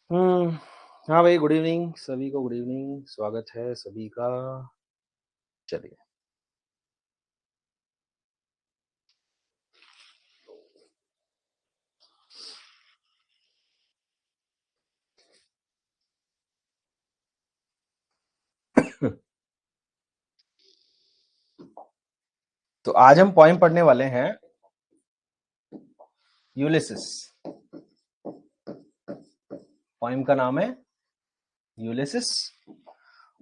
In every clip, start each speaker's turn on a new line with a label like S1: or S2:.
S1: हम्म। हाँ भाई, good evening सभी को, गुड इवनिंग, स्वागत है सभी का। चलिए। तो आज हम पोएम पढ़ने वाले हैं यूलिसिस। पोएम का नाम है यूलिसिस।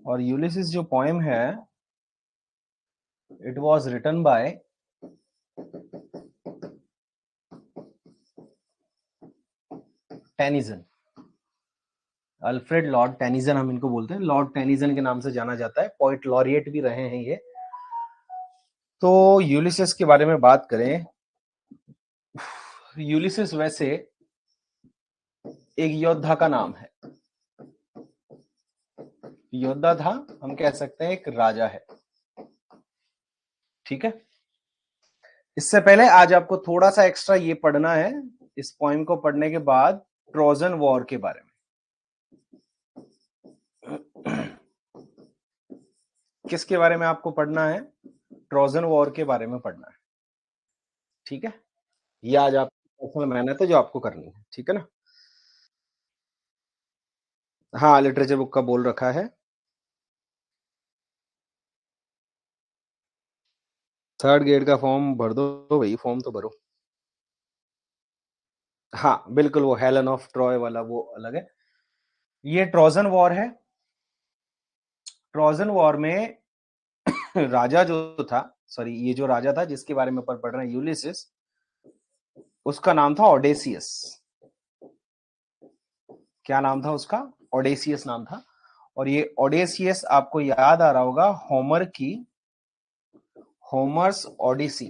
S1: और यूलिसिस जो पोएम है, it was written by Tennyson. Alfred Lord Tennyson हम इनको बोलते हैं, लॉर्ड टेनिसन के नाम से जाना जाता है। पोइट लॉरिएट भी रहे हैं ये। तो यूलिसिस के बारे में बात करें, यूलिसिस वैसे एक योद्धा का नाम है। योद्धा था, हम कह सकते हैं एक राजा है। ठीक है। इससे पहले आज आपको थोड़ा सा एक्स्ट्रा ये पढ़ना है, इस पोएम को पढ़ने के बाद ट्रोजन वॉर के बारे में। किसके बारे में आपको पढ़ना है? ट्रोजन वॉर के बारे में पढ़ना है। ठीक है। ये आज आपकी पर्सनल मेहनत है जो आपको करनी है। ठीक है ना? हाँ, लिटरेचर बुक का बोल रखा है। थर्ड ग्रेड का फॉर्म भर दो भाई, फॉर्म तो भरो। हाँ बिल्कुल, वो हेलन ऑफ ट्रॉय वाला वो अलग है। ये ट्रोजन वॉर है। ट्रोजन वॉर में राजा जो था, सॉरी, ये जो राजा था जिसके बारे में पढ़ रहे हैं यूलिसिस, उसका नाम था ओडेसियस। क्या नाम था उसका? ओडेसियस नाम था। और ये ओडेसियस आपको याद आ रहा होगा होमर की होमर्स ओडिसी।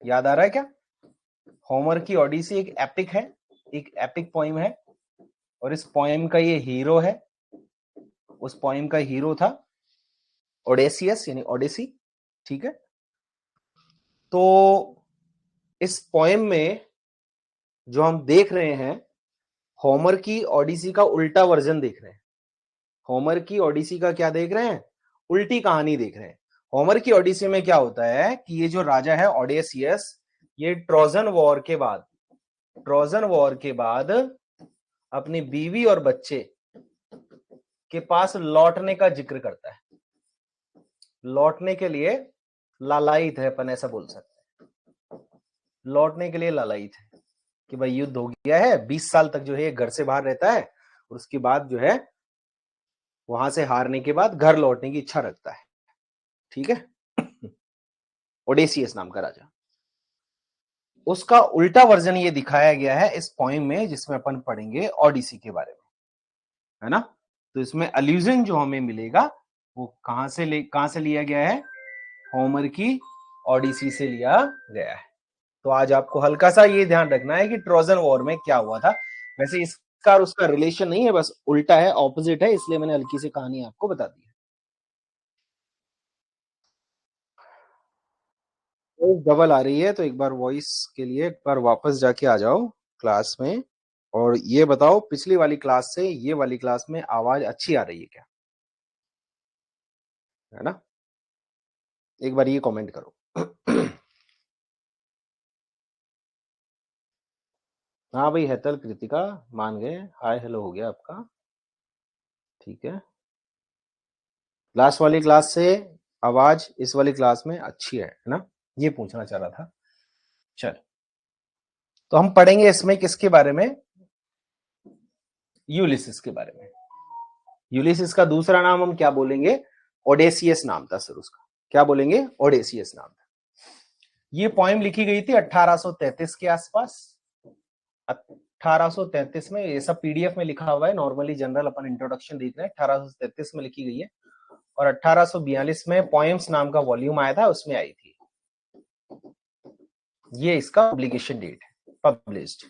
S1: याद आ रहा है क्या? होमर की ओडिसी एक एपिक है, एक एपिक पोइम है। और इस पोइम का ये हीरो है, उस पोइम का हीरो था ओडेसियस यानी ओडिसी। ठीक है। तो इस पोइम में जो हम देख रहे हैं, होमर की ओडिसी का उल्टा वर्जन देख रहे हैं। होमर की ओडिसी का क्या देख रहे हैं? उल्टी कहानी देख रहे हैं। होमर की ओडिसी में क्या होता है कि ये जो राजा है ओडेसियस, ये ट्रोजन वॉर के बाद अपनी बीवी और बच्चे के पास लौटने का जिक्र करता है। लौटने के लिए लालायित है, अपन ऐसा बोल सकते हैं। लौटने के लिए लालायित है कि भाई युद्ध हो गया है, 20 साल तक जो है घर से बाहर रहता है, और उसके बाद जो है वहां से हारने के बाद घर लौटने की इच्छा रखता है। ठीक है। ओडेसियस नाम का राजा। उसका उल्टा वर्जन ये दिखाया गया है इस पोइम में, जिसमें अपन पढ़ेंगे ओडिसी के बारे में, है ना? तो इसमें अल्यूजन जो हमें मिलेगा वो कहां से लिया गया है? होमर की ओडिसी से लिया गया है। तो आज आपको हल्का सा ये ध्यान रखना है कि ट्रोजन वॉर में क्या हुआ था। वैसे इसका और उसका रिलेशन नहीं है, बस उल्टा है, ऑपोजिट है, इसलिए मैंने हल्की सी कहानी आपको बता दी है। वॉइस डबल आ रही है, तो एक बार वॉइस के लिए एक बार वापस जाके आ जाओ क्लास में, और ये बताओ पिछली वाली क्लास से ये वाली क्लास में आवाज अच्छी आ रही है क्या? है ना? एक बार ये कमेंट करो। हाँ भाई, हेतल कृतिका मान गए, हाय हेलो हो गया आपका। ठीक है। लास्ट वाली क्लास से आवाज इस वाली क्लास में अच्छी है ना? ये पूछना चाह रहा था। चल, तो हम पढ़ेंगे इसमें किसके बारे में? यूलिसिस के बारे में। यूलिसिस का दूसरा नाम हम क्या बोलेंगे? ओडेसियस नाम था सर उसका। क्या बोलेंगे? ओडेसियस नाम था। ये पोएम लिखी गई थी 1833 के आसपास। 1833 में, ये सब पीडीएफ में लिखा हुआ है, नॉर्मली जनरल अपन इंट्रोडक्शन देख रहे हैं। 1833 में लिखी गई है, और 1842 में पोएम्स नाम का वॉल्यूम आया था, उसमें आई थी। ये इसका पब्लिकेशन डेट है, पब्लिश्ड।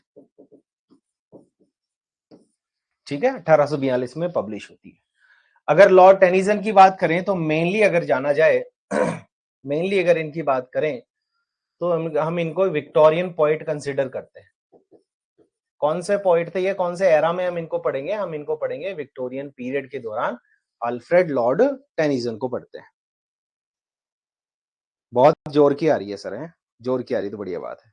S1: ठीक है, 1842 में पब्लिश होती है। अगर लॉर्ड टेनिसन की बात करें तो मेनली अगर जाना जाए मेनली अगर इनकी बात करें तो हम इनको विक्टोरियन पोइट कंसिडर करते हैं। कौन से पोइट थे ये, कौन से एरा में हम इनको पढ़ेंगे? हम इनको पढ़ेंगे विक्टोरियन पीरियड के दौरान, अल्फ्रेड लॉर्ड टेनिसन को पढ़ते हैं। बहुत जोर की आ रही है सर, है जोर की आ रही तो बढ़िया बात है।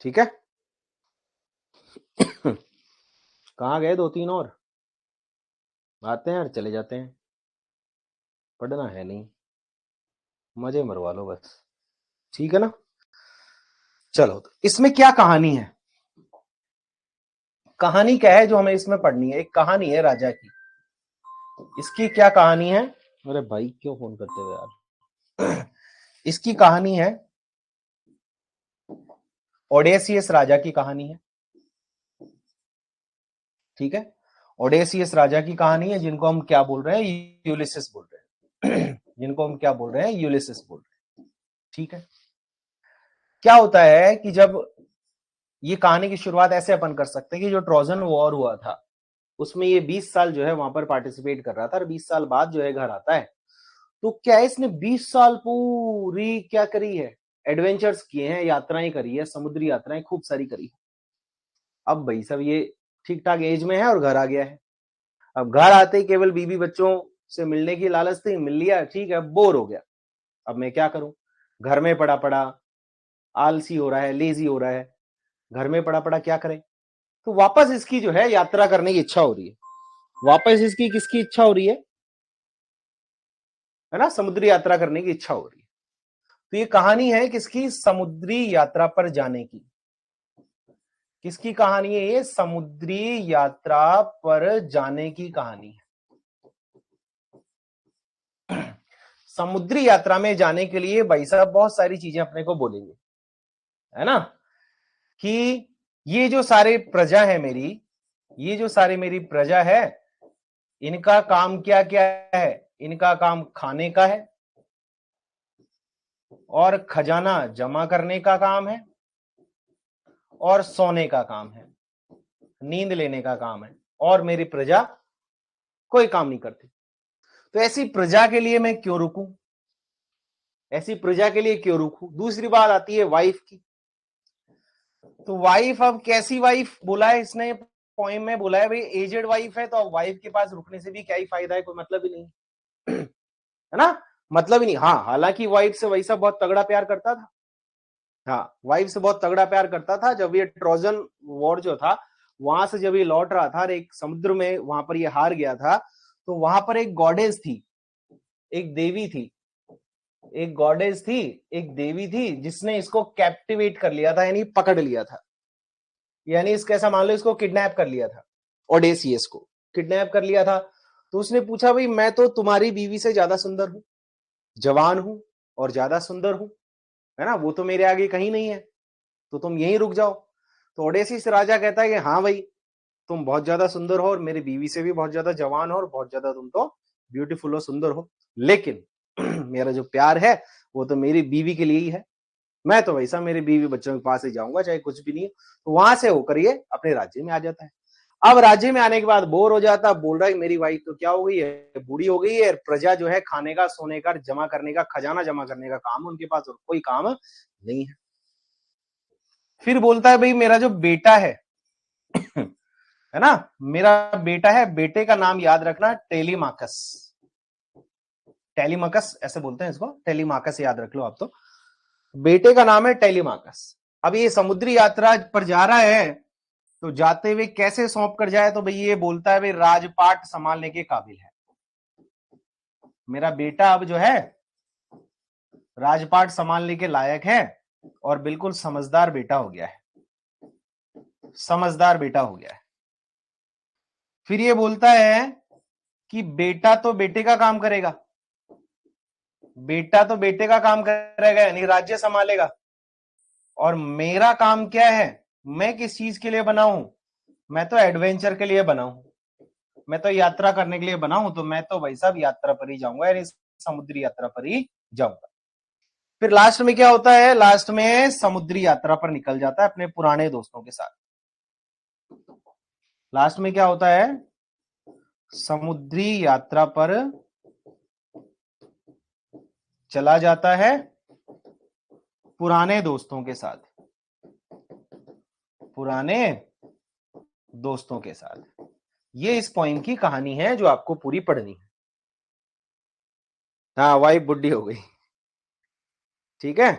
S1: ठीक है। कहाँ गए 2-3 और? आते हैं और चले जाते हैं, पढ़ना है नहीं, मजे मरवा लो बस, ठीक है ना। चलो, तो इसमें क्या कहानी है? कहानी क्या है जो हमें इसमें पढ़नी है? एक कहानी है राजा की। इसकी क्या कहानी है? अरे भाई क्यों फोन करते हो यार। इसकी कहानी है, ओडेसियस राजा की कहानी है। ठीक है, ओडेसियस राजा की कहानी है, जिनको हम क्या बोल रहे हैं? यूलिसिस बोल रहे हैं। जिनको हम क्या बोल रहे हैं? यूलिसिस बोल रहे हैं। ठीक है। क्या होता है कि जब ये कहानी की शुरुआत ऐसे अपन कर सकते हैं कि जो ट्रोजन वॉर हुआ था उसमें ये 20 साल जो है वहां पर पार्टिसिपेट कर रहा था, और 20 साल बाद जो है घर आता है, तो क्या इसने 20 साल पूरी क्या करी है? एडवेंचर्स किए हैं, यात्राएं करी है, समुद्री यात्राएं खूब सारी करी है। अब भाई सब ये ठीक ठाक एज में है और घर आ गया है। अब घर आते ही केवल बीवी बच्चों से मिलने की लालच थी, मिल लिया, ठीक है, बोर हो गया। अब मैं क्या करूं? घर में पड़ा पड़ा आलसी हो रहा है, लेजी हो रहा है, घर में पड़ा पड़ा क्या करे? तो वापस इसकी जो है यात्रा करने की इच्छा हो रही है। वापस इसकी किसकी इच्छा हो रही है ना? समुद्री यात्रा करने की इच्छा हो रही है। तो ये कहानी है किसकी? समुद्री यात्रा पर जाने की। किसकी कहानी है ये? समुद्री यात्रा पर जाने की कहानी है। समुद्री यात्रा में जाने के लिए भाई साहब बहुत सारी चीजें अपने को बोलेंगे, है ना, कि ये जो सारे प्रजा है मेरी, ये जो सारी मेरी प्रजा है, इनका काम क्या क्या है? इनका काम खाने का है, और खजाना जमा करने का काम है, और सोने का काम है, नींद लेने का काम है, और मेरी प्रजा कोई काम नहीं करती। तो ऐसी प्रजा के लिए मैं क्यों रुकूं? ऐसी प्रजा के लिए क्यों रुकूं? दूसरी बात आती है वाइफ की। तो वाइफ, अब कैसी वाइफ बोला है इसने पोएम में? बोला है भाई एजेड वाइफ है, तो अब वाइफ के पास रुकने से भी क्या ही फायदा है, कोई मतलब ही नहीं। है ना, मतलब ही नहीं। हाँ, हालांकि वाइफ से वैसा बहुत तगड़ा प्यार करता था। हाँ, वाइफ से बहुत तगड़ा प्यार करता था। जब ये ट्रोजन वॉर जो था, वहां से जब ये लौट रहा था और एक समुद्र में वहां पर ये हार गया था, तो वहां पर एक गॉडेस थी, एक देवी थी, एक गॉडेस थी, एक देवी थी, जिसने इसको कैप्टिवेट कर लिया था, यानी पकड़ लिया था, यानी इसको ऐसा मान लो इसको किडनैप कर लिया था, ओडेसियस को किडनैप कर लिया था। तो उसने पूछा भाई मैं तो तुम्हारी बीवी से ज्यादा सुंदर हूं, जवान हूं और ज्यादा सुंदर हूं, है ना, वो तो मेरे आगे कहीं नहीं है, तो तुम यहीं रुक जाओ। तो ओडेसियस राजा कहता है कि हाँ भाई, तुम बहुत ज्यादा सुंदर हो और मेरी बीवी से भी बहुत ज्यादा जवान हो और बहुत ज्यादा तुम तो ब्यूटीफुल हो, सुंदर हो, लेकिन मेरा जो प्यार है वो तो मेरी बीवी के लिए ही है। मैं तो वैसा मेरे बीवी बच्चों के पास ही जाऊंगा चाहे कुछ भी नहीं हो। तो वहां से होकर ये अपने राज्य में आ जाता है। अब राज्य में आने के बाद बोर हो जाता, बोल रहा है मेरी वाइफ तो क्या हो गई है, बूढ़ी हो गई है, प्रजा जो है खाने का, सोने का, जमा करने का, खजाना जमा करने का काम उनके पास और कोई काम नहीं है। फिर बोलता है भाई मेरा जो बेटा है है ना, मेरा बेटा है, बेटे का नाम याद रखना, टेलीमाकस। टेलीमाकस ऐसे बोलते हैं इसको, टेलीमाकस याद रख लो आप तो। बेटे का नाम है टेलीमाकस। अब ये समुद्री यात्रा पर जा रहा है, तो जाते हुए कैसे सौंप कर जाए? तो भाई ये बोलता है भाई राजपाट संभालने के काबिल है, मेरा बेटा अब जो है राजपाट संभालने के लायक है, और बिल्कुल समझदार बेटा हो गया है, समझदार बेटा हो गया है। फिर ये बोलता है कि बेटा तो बेटे का काम करेगा, बेटा तो बेटे का काम करेगा यानी राज्य संभालेगा, और मेरा काम क्या है? मैं किस चीज के लिए बना हूं? मैं तो एडवेंचर के लिए बना हूं, मैं तो यात्रा करने के लिए बना हूं, तो मैं तो भाई साहब यात्रा पर ही जाऊंगा, यानी समुद्री यात्रा पर ही जाऊंगा। फिर लास्ट में क्या होता है? लास्ट में समुद्री यात्रा पर निकल जाता है अपने पुराने दोस्तों के साथ। लास्ट में क्या होता है? समुद्री यात्रा पर चला जाता है पुराने दोस्तों के साथ, पुराने दोस्तों के साथ। ये इस पोइम की कहानी है जो आपको पूरी पढ़नी है। हाँ, वाइफ बुढ़ी हो गई, ठीक है।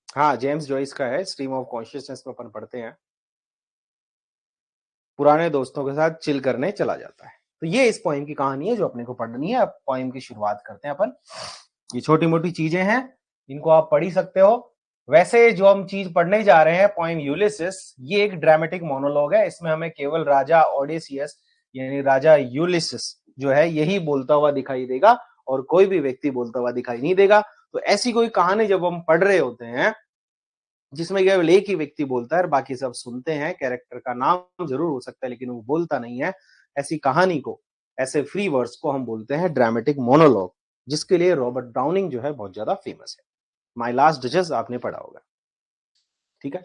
S1: हाँ, जेम्स जॉइस का है, स्ट्रीम ऑफ कॉन्शियसनेस में अपन पढ़ते हैं, पुराने दोस्तों के साथ चिल करने चला जाता है। तो ये इस पोइम की कहानी है जो अपने को पढ़नी है। अब पोइम की शुरुआत करते हैं अपन। ये छोटी मोटी चीजें हैं, इनको आप पढ़ ही सकते हो। वैसे जो हम चीज पढ़ने जा रहे हैं, पोइम यूलिसिस, ये एक ड्रामेटिक मोनोलॉग है। इसमें हमें केवल राजा ओडेसियस यानी राजा यूलिसिस जो है यही बोलता हुआ दिखाई देगा और कोई भी व्यक्ति बोलता हुआ दिखाई नहीं देगा। तो ऐसी कोई कहानी जब हम पढ़ रहे होते हैं जिसमें केवल एक ही व्यक्ति बोलता है और बाकी सब सुनते हैं, कैरेक्टर का नाम जरूर हो सकता है लेकिन वो बोलता नहीं है, ऐसी कहानी को, ऐसे फ्री वर्ड्स को हम बोलते हैं ड्रामेटिक मोनोलॉग, जिसके लिए रॉबर्ट ब्राउनिंग जो है बहुत ज्यादा फेमस है। माई लास्ट डचेस आपने पढ़ा होगा, ठीक है।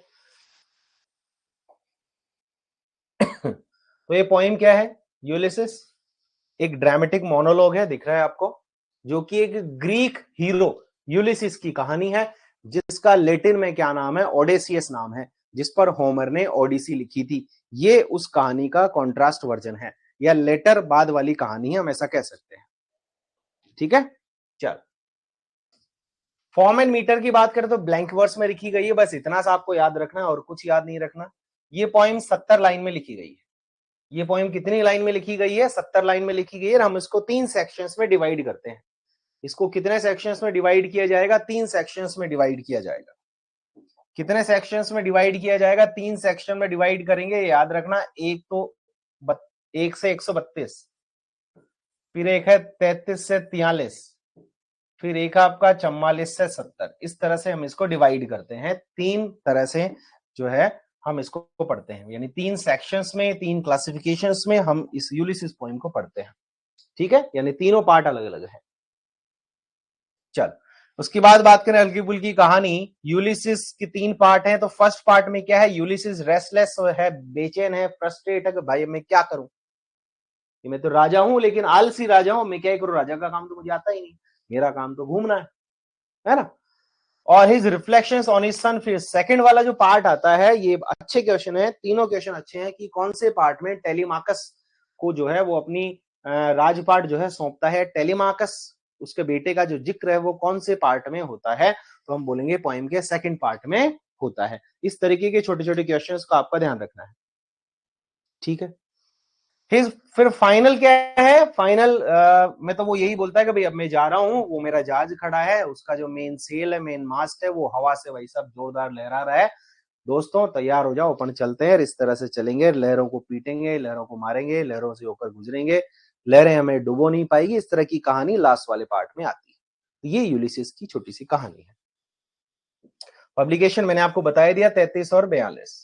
S1: तो ये पोइम क्या है? यूलिसिस एक ड्रामेटिक मोनोलॉग है, दिख रहा है आपको, जो कि एक ग्रीक हीरो यूलिसिस की कहानी है, जिसका लेटिन में क्या नाम है? ओडेसियस नाम है, जिस पर होमर ने ओडिसी लिखी थी। ये उस कहानी का कॉन्ट्रास्ट वर्जन है, या लेटर बाद वाली कहानी है, हम ऐसा कह सकते हैं, ठीक है। चल, फॉर्म एंड मीटर की बात करें तो ब्लैंक वर्स में लिखी गई है, बस इतना सा आपको याद रखना है और कुछ याद नहीं रखना। ये पोइम 70 लाइन में लिखी गई है। ये पोइम कितनी लाइन में लिखी गई है? 70 लाइन में लिखी गई है। हम इसको 3 सेक्शंस में डिवाइड करते हैं। इसको कितने सेक्शंस में डिवाइड किया जाएगा? 3 सेक्शंस में डिवाइड किया जाएगा। कितने सेक्शंस में डिवाइड किया जाएगा? 3 सेक्शन में डिवाइड करेंगे, याद रखना। एक तो 1 से 132, फिर एक है 33 से 43, फिर एक आपका 44 से 70। इस तरह से हम इसको डिवाइड करते हैं। 3 तरह से जो है हम इसको पढ़ते हैं, यानी 3 सेक्शंस में, 3 क्लासिफिकेशंस में हम इस यूलिसिस पोइम को पढ़ते हैं, ठीक है। यानी तीनों पार्ट अलग अलग है। चल, उसके बाद बात करें हल्की फुल्की कहानी। यूलिसिस की 3 पार्ट हैं। तो फर्स्ट पार्ट में क्या है? यूलिसिस रेस्टलेस है, बेचैन है, फ्रस्ट्रेट है कि भाई मैं क्या करूं, कि मैं तो राजा हूं लेकिन आलसी राजा हूं, मैं क्या करूं, राजा का काम तो मुझे आता ही नहीं, मेरा काम तो घूमना है ना। और his reflections on his son. फिर सेकंड वाला जो पार्ट आता है, ये अच्छे क्वेश्चन है, तीनों क्वेश्चन अच्छे हैं, कि कौन से पार्ट में टेलीमाकस को जो है वो अपनी राजपाट जो है सौंपता है। टेलीमाकस, उसके बेटे का जो जिक्र है वो कौन से पार्ट में होता है? तो हम बोलेंगे पोएम के सेकंड पार्ट में होता है। इस तरीके के छोटे छोटे क्वेश्चंस को आपका ध्यान रखना है, ठीक है। फिर फाइनल क्या है? फाइनल में तो वो यही बोलता है कि भाई अब मैं जा रहा हूं, वो मेरा जहाज खड़ा है, उसका जो मेन सेल है, मेन मास्ट है, वो हवा से वही सब जोरदार लहरा रहा है। दोस्तों तैयार हो जाओ, अपन चलते हैं, इस तरह से चलेंगे, लहरों को पीटेंगे, लहरों को मारेंगे, लहरों से होकर गुजरेंगे, लहरें हमें डुबो नहीं पाएगी। इस तरह की कहानी लास्ट वाले पार्ट में आती है। तो ये यूलिसिस की छोटी सी कहानी है। पब्लिकेशन मैंने आपको बताया दिया 33 और 42।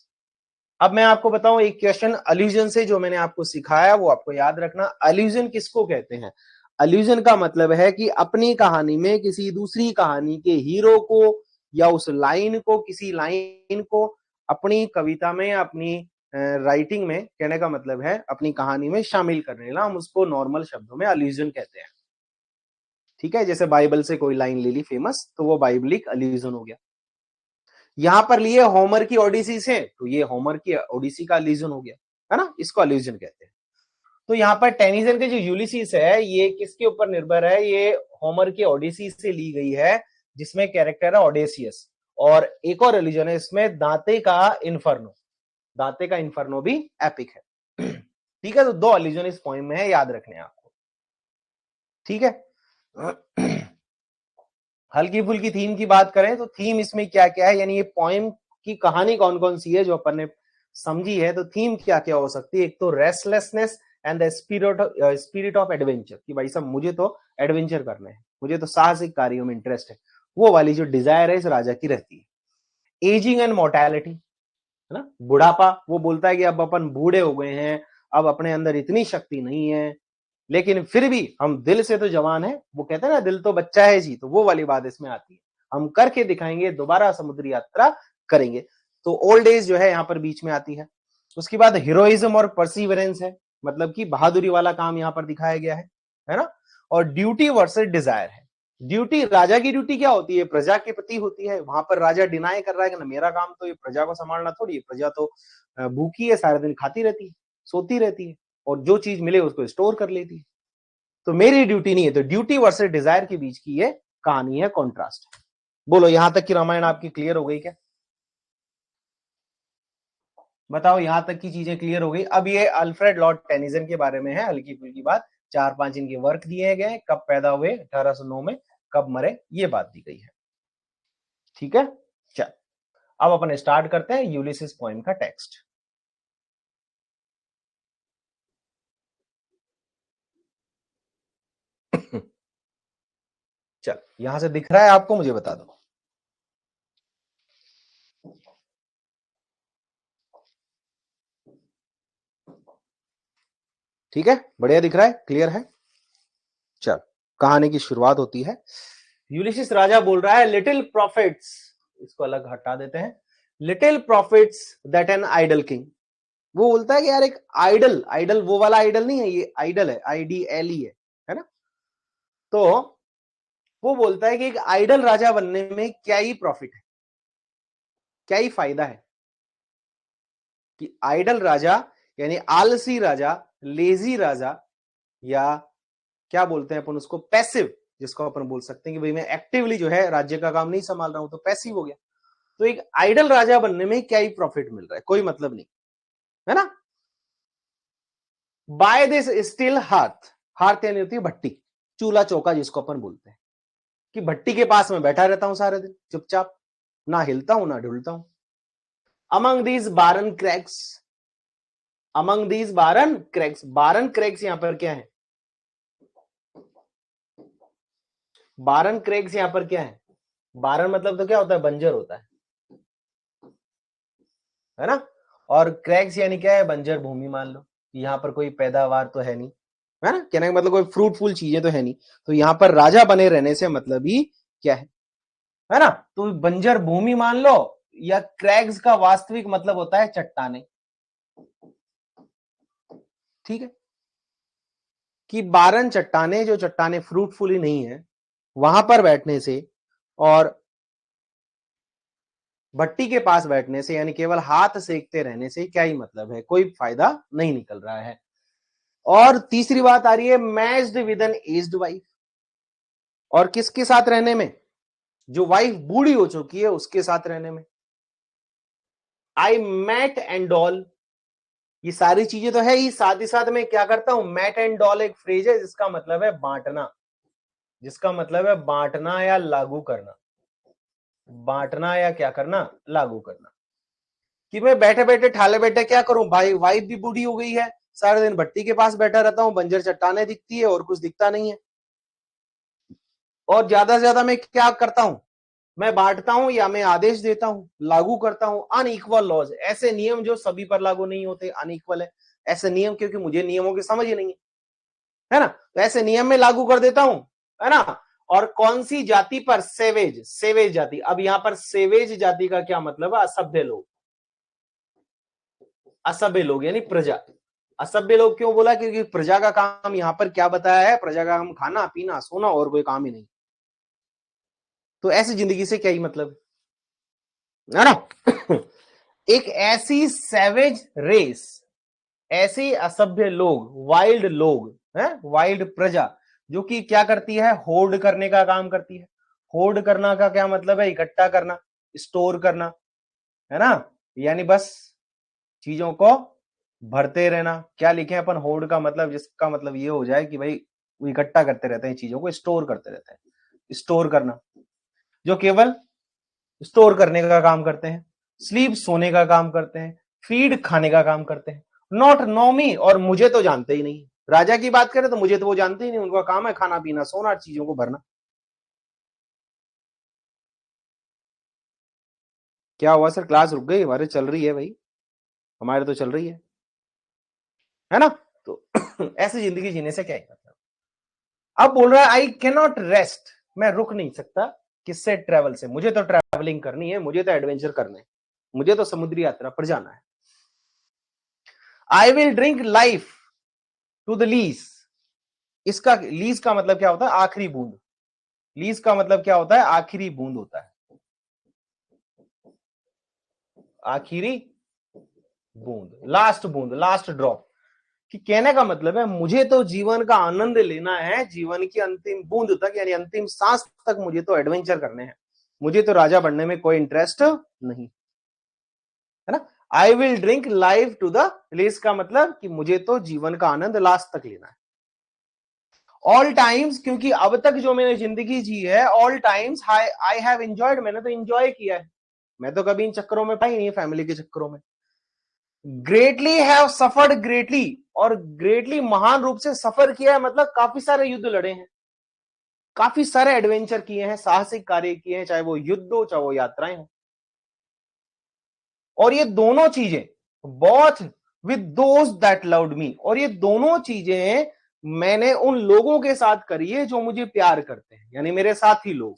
S1: अब मैं आपको बताऊं एक क्वेश्चन अलूजन से जो मैंने आपको सिखाया वो आपको याद रखना। अलूजन किसको कहते हैं? अलूजन का मतलब है कि अपनी कहानी में किसी दूसरी कहानी के हीरो को या उस लाइन को, किसी लाइन को अपनी कविता में, अपनी राइटिंग में, कहने का मतलब है अपनी कहानी में शामिल कर लेना, हम उसको नॉर्मल शब्दों में अलूजन कहते हैं, ठीक है। जैसे बाइबल से कोई लाइन ले ली फेमस, तो वो बाइबलिक अलूजन हो गया। यहां पर लिए होमर की ओडिसी से, तो ये होमर की ओडिसी का अलूजन हो गया, है ना, इसको अलूजन कहते हैं। तो यहाँ पर टेनिसन के जो यूलिसिस है ये किसके ऊपर निर्भर है? ये होमर की ओडिसी से ली गई है, जिसमें कैरेक्टर है ओडेसियस। और एक और अलूजन है इसमें, दांते का इन्फर्नो। दांते का इन्फर्नो भी एपिक है, ठीक है। तो 2 अलूजन इस पोएम में है, याद रखने आपको, ठीक है। हल्की फुल्की थीम की बात करें तो थीम इसमें क्या क्या है, यानी ये पोएम की कहानी कौन कौन सी है जो अपन ने समझी है, तो थीम क्या क्या हो सकती है? एक तो restlessness and the spirit of adventure, कि भाई साहब मुझे तो एडवेंचर करने हैं, मुझे तो साहसिक कार्यों में इंटरेस्ट है, वो वाली जो डिजायर है इस राजा की रहती है। एजिंग एंड मोर्टेलिटी, है ना, बुढ़ापा, वो बोलता है कि अब अपन बूढ़े हो गए हैं, अब अपने अंदर इतनी शक्ति नहीं है, लेकिन फिर भी हम दिल से तो जवान है, वो कहते हैं ना दिल तो बच्चा है जी, तो वो वाली बात इसमें आती है, हम करके दिखाएंगे, दोबारा समुद्री यात्रा करेंगे। तो ओल्ड एज जो है यहाँ पर बीच में आती है। उसके बाद हीरोइज्म और परसिवरेंस है, मतलब कि बहादुरी वाला काम यहाँ पर दिखाया गया है। है ना। और ड्यूटी वर्सेस डिजायर है। ड्यूटी, राजा की ड्यूटी क्या होती है, प्रजा के प्रति होती है। वहां पर राजा डिनाई कर रहा है कि ना मेरा काम तो ये प्रजा को संभालना थोड़ी है, प्रजा तो भूखी है, सारा दिन खाती रहती है, सोती रहती है, और जो चीज मिले उसको स्टोर कर लेती है, तो मेरी ड्यूटी नहीं है। तो ड्यूटी वर्सेस डिजायर के बीच की ये कहानी है, कॉन्ट्रास्ट। बोलो यहां तक की रामायण आपकी क्लियर हो गई क्या? बताओ यहां तक की चीजें क्लियर हो गई। अब ये अल्फ्रेड लॉर्ड टेनिसन के बारे में है, हल्की फुल्की बात। 4-5 इनके वर्क दिए गए, कब पैदा हुए 1809 में, कब मरे, ये बात दी गई है। ठीक है, चल अब अपन स्टार्ट करते हैं यूलिसिस पोएम का टेक्स्ट। चल यहां से दिख रहा है आपको, मुझे बता दो। ठीक है, बढ़िया दिख रहा है, क्लियर है। चल कहानी की शुरुआत होती है। यूलिसिस राजा बोल रहा है, लिटिल प्रॉफिट्स, इसको अलग हटा देते हैं, little profits that an idle king. वो बोलता है कि यार एक आइडल, आइडल वो वाला आइडल नहीं है, ये आइडल है, IDLE है ना। तो वो बोलता है कि एक आइडल राजा बनने में क्या ही प्रॉफिट है, क्या ही फायदा है, कि आइडल राजा यानी आलसी राजा, लेजी राजा, या क्या बोलते हैं अपन उसको, पैसिव, जिसको अपन बोल सकते हैं कि भाई मैं एक्टिवली जो है राज्य का काम नहीं संभाल रहा हूं, तो पैसिव हो गया। तो एक आइडल राजा बनने में क्या ही प्रॉफिट मिल रहा है, कोई मतलब नहीं, है ना। By this still hearth, hearth यानी होती है भट्टी, चूल्हा चौका जिसको अपन बोलते हैं, कि भट्टी के पास में बैठा रहता हूं सारे दिन चुपचाप, ना हिलता हूं ना ढुलता हूं। अमंग दीज बारन क्रैक्स, अमंग दीज बारन क्रैक्स, बारन क्रैक्स यहां पर क्या है, बारन क्रैक्स यहां पर क्या है, बारन मतलब तो क्या होता है, बंजर होता है ना। और क्रैक्स यानी क्या है, बंजर भूमि मान लो, यहां पर कोई पैदावार तो है नहीं, है ना, कहने का मतलब कोई फ्रूटफुल चीजें तो है नहीं। तो यहां पर राजा बने रहने से मतलब ही क्या है ना, तो बंजर भूमि मान लो, या क्रैग्स का वास्तविक मतलब होता है चट्टाने। ठीक है, कि बारन चट्टाने, जो चट्टाने फ्रूटफुल ही नहीं है, वहां पर बैठने से और भट्टी के पास बैठने से, यानी केवल हाथ सेकते रहने से क्या ही मतलब है, कोई फायदा नहीं निकल रहा है। और तीसरी बात आ रही है, matched with an aged wife, और किसके साथ रहने में, जो वाइफ बूढ़ी हो चुकी है उसके साथ रहने में। आई मैट एंड डॉल, ये सारी चीजें तो है ही, साथ ही साथ में क्या करता हूं, मैट एंड डॉल एक फ्रेज है जिसका मतलब है बांटना, जिसका मतलब है बांटना या लागू करना, बांटना या क्या करना, लागू करना। कि मैं बैठे बैठे ठाले बैठे क्या करूं भाई, वाइफ भी बूढ़ी हो गई है, सारे दिन भट्टी के पास बैठा रहता हूं, बंजर चट्टाने दिखती है और कुछ दिखता नहीं है। और ज्यादा से ज्यादा मैं क्या करता हूं, मैं बांटता हूं या मैं आदेश देता हूं, लागू करता हूं अनइक्वल लॉज, ऐसे नियम जो सभी पर लागू नहीं होते, अनइक्वल है ऐसे नियम, क्योंकि मुझे नियमों की समझ ही नहीं है ना, तो ऐसे नियम में लागू कर देता हूं, है ना। और कौन सी जाति पर, सेवेज, सेवेज जाति। अब यहां पर सेवेज जाति का क्या मतलब है, असभ्य लोग, असभ्य लोग यानी प्रजा। असभ्य लोग क्यों बोला, क्योंकि प्रजा का काम यहां पर क्या बताया है, प्रजा का काम खाना पीना सोना और कोई काम ही नहीं, तो ऐसी जिंदगी से क्या ही मतलब है ना। एक ऐसी सैवेज रेस, ऐसे असभ्य लोग, वाइल्ड लोग हैं, वाइल्ड प्रजा, जो कि क्या करती है, होर्ड करने का काम करती है। होर्ड करना का क्या मतलब है, इकट्ठा करना, स्टोर करना, है ना, यानी बस चीजों को भरते रहना। क्या लिखे अपन, होर्ड का मतलब, जिसका मतलब ये हो जाए कि भाई वो इकट्ठा करते रहते हैं चीजों को, स्टोर करते रहते हैं, स्टोर करना, जो केवल स्टोर करने का काम करते हैं, स्लीप सोने का काम करते हैं, फीड खाने का काम करते हैं। नॉट नो मी, और मुझे तो जानते ही नहीं। राजा की बात करें तो मुझे तो वो जानते ही नहीं, उनका काम है खाना पीना सोना, चीजों को भरना। क्या हुआ सर, क्लास रुक गई? हमारे चल रही है भाई, हमारे तो चल रही है ना। तो ऐसी जिंदगी जीने से क्या मतलब। अब बोल रहा है आई कैन नॉट रेस्ट, मैं रुक नहीं सकता, किससे, ट्रेवल से, मुझे तो ट्रैवलिंग करनी है, मुझे तो एडवेंचर करना है, मुझे तो समुद्री यात्रा पर जाना है। I will drink life to the lees, इसका लीज का मतलब क्या होता है? आखिरी बूंद। लीज का मतलब क्या होता है? आखिरी बूंद होता है, आखिरी बूंद, लास्ट बूंद, लास्ट ड्रॉप। कि कहने का मतलब है मुझे तो जीवन का आनंद लेना है, जीवन की अंतिम बूंद तक, यानी अंतिम सांस तक मुझे तो एडवेंचर करने हैं, मुझे तो राजा बनने में कोई इंटरेस्ट नहीं है ना। I will drink life to the lees का मतलब कि मुझे तो जीवन का आनंद लास्ट तक लेना है। ऑल टाइम्स, क्योंकि अब तक जो मैंने जिंदगी जी है, all times I have enjoyed, मैंने तो एंजॉय किया है, मैं तो कभी इन चक्करों में पाई नहीं, फैमिली के चक्करों में। ग्रेटली हैव सफर्ड ग्रेटली, और ग्रेटली महान रूप से सफर किया है, मतलब काफी सारे युद्ध लड़े हैं, काफी सारे एडवेंचर किए हैं, साहसिक कार्य किए हैं, चाहे वो युद्ध हो चाहे वो यात्राएं हो। और ये दोनों चीजें both with those that loved me, और ये दोनों चीजें मैंने उन लोगों के साथ करी है जो मुझे प्यार करते हैं, यानी मेरे साथी लोग,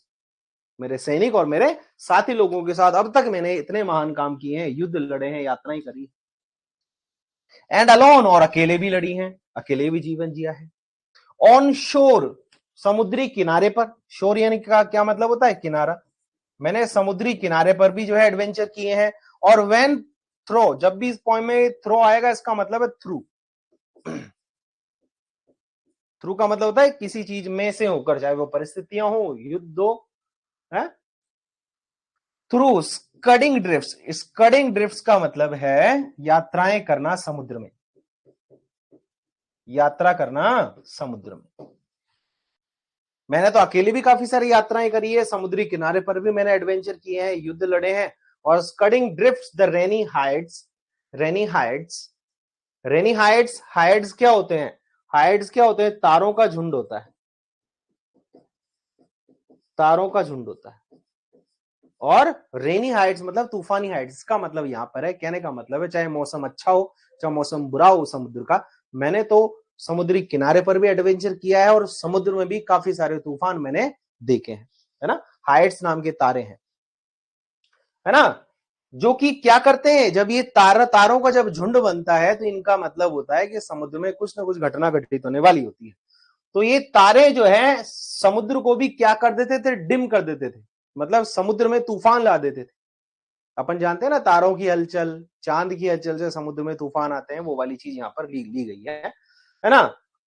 S1: मेरे सैनिक और मेरे साथी लोगों के साथ अब तक मैंने इतने महान काम किए हैं, युद्ध लड़े हैं, यात्राएं करी। एंड अलोन, और अकेले भी लड़ी हैं, अकेले भी जीवन जिया है। ऑन शोर, समुद्री किनारे पर, शोर यानी का क्या मतलब होता है? किनारा। मैंने समुद्री किनारे पर भी जो है एडवेंचर किए हैं। और व्हेन थ्रो, जब भी इस पॉइंट में थ्रो आएगा इसका मतलब है थ्रू। थ्रू का मतलब होता है किसी चीज में से होकर, चाहे वो परिस्थितियां हो, युद्ध हो, है। थ्रू स्कडिंग ड्रिफ्ट्स, स्कडिंग ड्रिफ्ट्स का मतलब है यात्राएं करना समुद्र में, यात्रा करना समुद्र में। मैंने तो अकेले भी काफी सारी यात्राएं करी है, समुद्री किनारे पर भी मैंने एडवेंचर किए हैं, युद्ध लड़े हैं। और scudding drifts the rainy heights, rainy heights, rainy heights, heights क्या होते हैं? हाइट्स क्या होते हैं? तारों का झुंड होता है, तारों का झुंड होता है। और रेनी हाइट्स मतलब तूफानी हाइट्स का मतलब यहां पर है, कहने का मतलब है चाहे मौसम अच्छा हो चाहे मौसम बुरा हो समुद्र का, मैंने तो समुद्री किनारे पर भी एडवेंचर किया है और समुद्र में भी काफी सारे तूफान मैंने देखे हैं, है ना। हाइट्स नाम के तारे हैं, है ना, जो कि क्या करते हैं, जब ये तारों का जब झुंड बनता है तो इनका मतलब होता है कि समुद्र में कुछ ना कुछ घटना घटित होने वाली होती है। तो ये तारे जो है समुद्र को भी क्या कर देते थे? डिम कर देते थे, मतलब समुद्र में तूफान ला देते थे। अपन जानते हैं ना तारों की हलचल, चांद की हलचल से समुद्र में तूफान आते हैं, वो वाली चीज यहाँ पर ली गई है ना।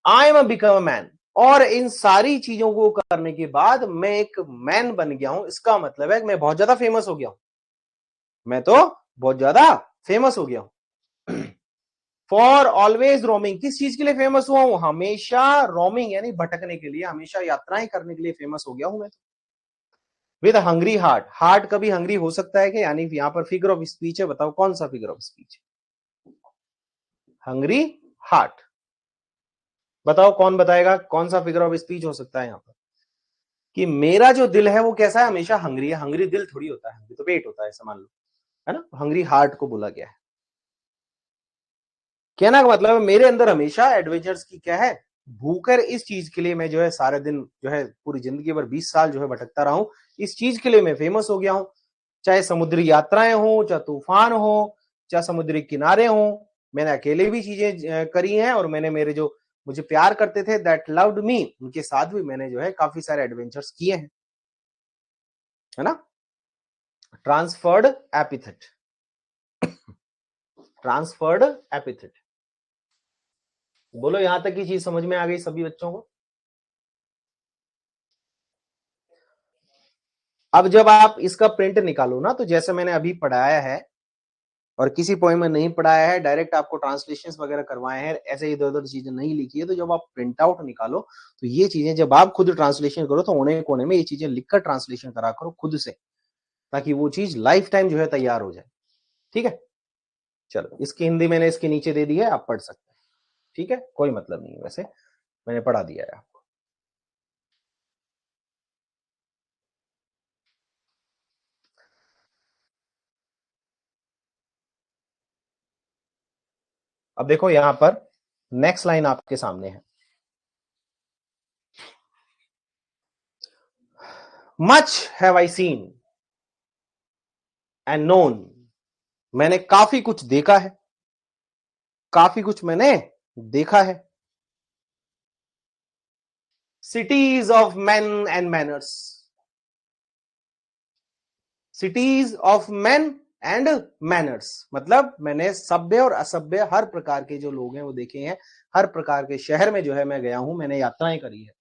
S1: आई एम बिकम अ मैन, और इन सारी चीजों को करने के बाद मैं एक मैन बन गया हूं, इसका मतलब है मैं बहुत ज्यादा फेमस हो गया हूं, मैं तो बहुत ज्यादा फेमस हो गया हूं। फॉर ऑलवेज रोमिंग, किस चीज के लिए फेमस हुआ हूं? हमेशा रोमिंग यानी भटकने के लिए, हमेशा यात्राएं करने के लिए फेमस हो गया हूं मैं। विद हंग्री हार्ट, हार्ट कभी हंग्री हो सकता है कि, यानी यहां पर फिगर ऑफ स्पीच है, बताओ कौन सा figure of speech? Hungry heart, बताओ कौन बताएगा कौन सा फिगर ऑफ स्पीच हो सकता है यहां पर? कि मेरा जो दिल है वो कैसा है? हमेशा हंग्री है। हंग्री दिल थोड़ी होता है, तो पेट होता है, ऐसा मान लो, है ना। हंग्री हार्ट को बोला गया है। कहना का मतलब है मेरे अंदर हमेशा एडवेंचर्स की क्या है? भूख है। इस चीज के लिए मैं जो है सारे दिन जो है पूरी जिंदगी भर 20 साल जो है भटकता रहा हूं, इस चीज के लिए मैं फेमस हो गया हूं। चाहे समुद्री यात्राएं हो, चाहे तूफान हो, चाहे समुद्री किनारे हो, मैंने अकेले भी चीजें करी हैं, और मैंने मेरे जो मुझे प्यार करते थे दैट लव्ड मी, उनके साथ भी मैंने जो है काफी सारे एडवेंचर्स किए हैं, है ना। ट्रांसफर्ड एपिथेट, ट्रांसफर्ड एपिथेट, बोलो यहां तक की चीज समझ में आ गई सभी बच्चों को? अब जब आप इसका प्रिंट निकालो ना, तो जैसे मैंने अभी पढ़ाया है और किसी पोएम में नहीं पढ़ाया है, डायरेक्ट आपको ट्रांसलेशंस वगैरह करवाए हैं, ऐसे इधर उधर चीजें नहीं लिखी है, तो जब आप प्रिंट आउट निकालो तो ये चीजें जब आप खुद ट्रांसलेशन करो तो कोने कोने में ये चीजें लिखकर ट्रांसलेशन करा करो खुद से, ताकि वो चीज लाइफ टाइम जो है तैयार हो जाए। ठीक है, चलो इसकी हिंदी मैंने इसके नीचे दे दी है, आप पढ़ सकते हैं। ठीक है, कोई मतलब नहीं है, वैसे मैंने पढ़ा दिया है आपको। अब देखो यहां पर नेक्स्ट लाइन आपके सामने है। Much have I seen and known, मैंने काफी कुछ देखा है, काफी कुछ मैंने देखा है। Cities of man and manners, cities of man and manners, मतलब मैंने सभ्य और असभ्य हर प्रकार के जो लोग हैं वो देखे हैं, हर प्रकार के शहर में जो है मैं गया हूं, मैंने यात्राएं करी है,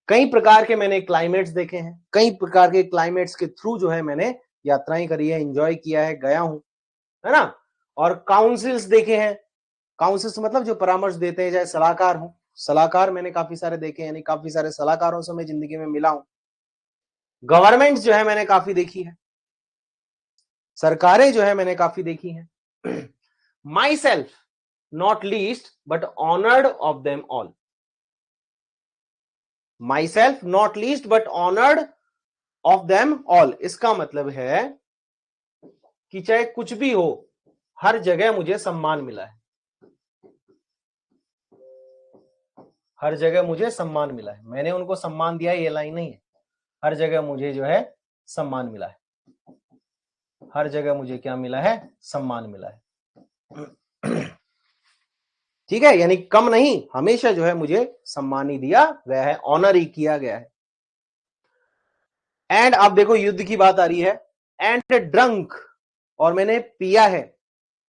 S1: कई प्रकार के मैंने क्लाइमेट्स देखे हैं, कई प्रकार के क्लाइमेट्स के थ्रू जो है मैंने यात्राएं करी है, एंजॉय किया है, गया हूं, है ना। और काउंसिल्स देखे हैं, काउंसिल्स मतलब जो परामर्श देते हैं, चाहे सलाहकार हो, सलाहकार मैंने काफी सारे देखे, यानी काफी सारे सलाहकारों से मैं जिंदगी में मिला हूं। गवर्नमेंट जो है मैंने काफी देखी है, सरकारें जो है मैंने काफी देखी हैं। My self not least but honoured of them all, my self not least but honoured of them all, इसका मतलब है कि चाहे कुछ भी हो, हर जगह मुझे सम्मान मिला है, हर जगह मुझे सम्मान मिला है, मैंने उनको सम्मान दिया है ये लाइन नहीं है, हर जगह मुझे जो है सम्मान मिला है, हर जगह मुझे क्या मिला है, सम्मान मिला है। ठीक है, यानी कम नहीं, हमेशा जो है मुझे सम्मान ही दिया गया है, ऑनर ही किया गया है। एंड अब देखो युद्ध की बात आ रही है, एंड ड्रंक, और मैंने पिया है,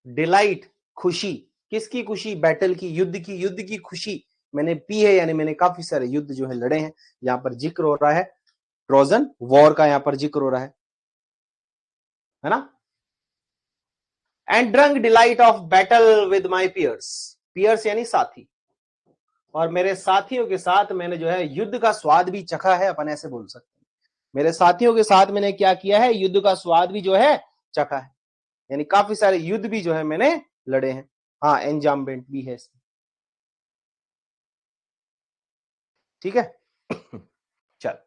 S1: डिलाइट, खुशी, किसकी खुशी, बैटल की, युद्ध की खुशी मैंने पी है, यानी मैंने काफी सारे युद्ध जो है लड़े हैं, यहां पर जिक्र हो रहा है ट्रोजन वॉर का, यहां पर जिक्र हो रहा है ना। And drunk delight of battle with my peers, peers यानी साथी, और मेरे साथियों के साथ मैंने जो है युद्ध का स्वाद भी चखा है, अपन ऐसे बोल सकते हैं, मेरे साथियों के साथ मैंने क्या किया है, युद्ध का स्वाद भी जो है चखा है, यानी काफी सारे युद्ध भी जो है मैंने लड़े हैं। हाँ, एंजाममेंट भी है इसमें, ठीक है। चल,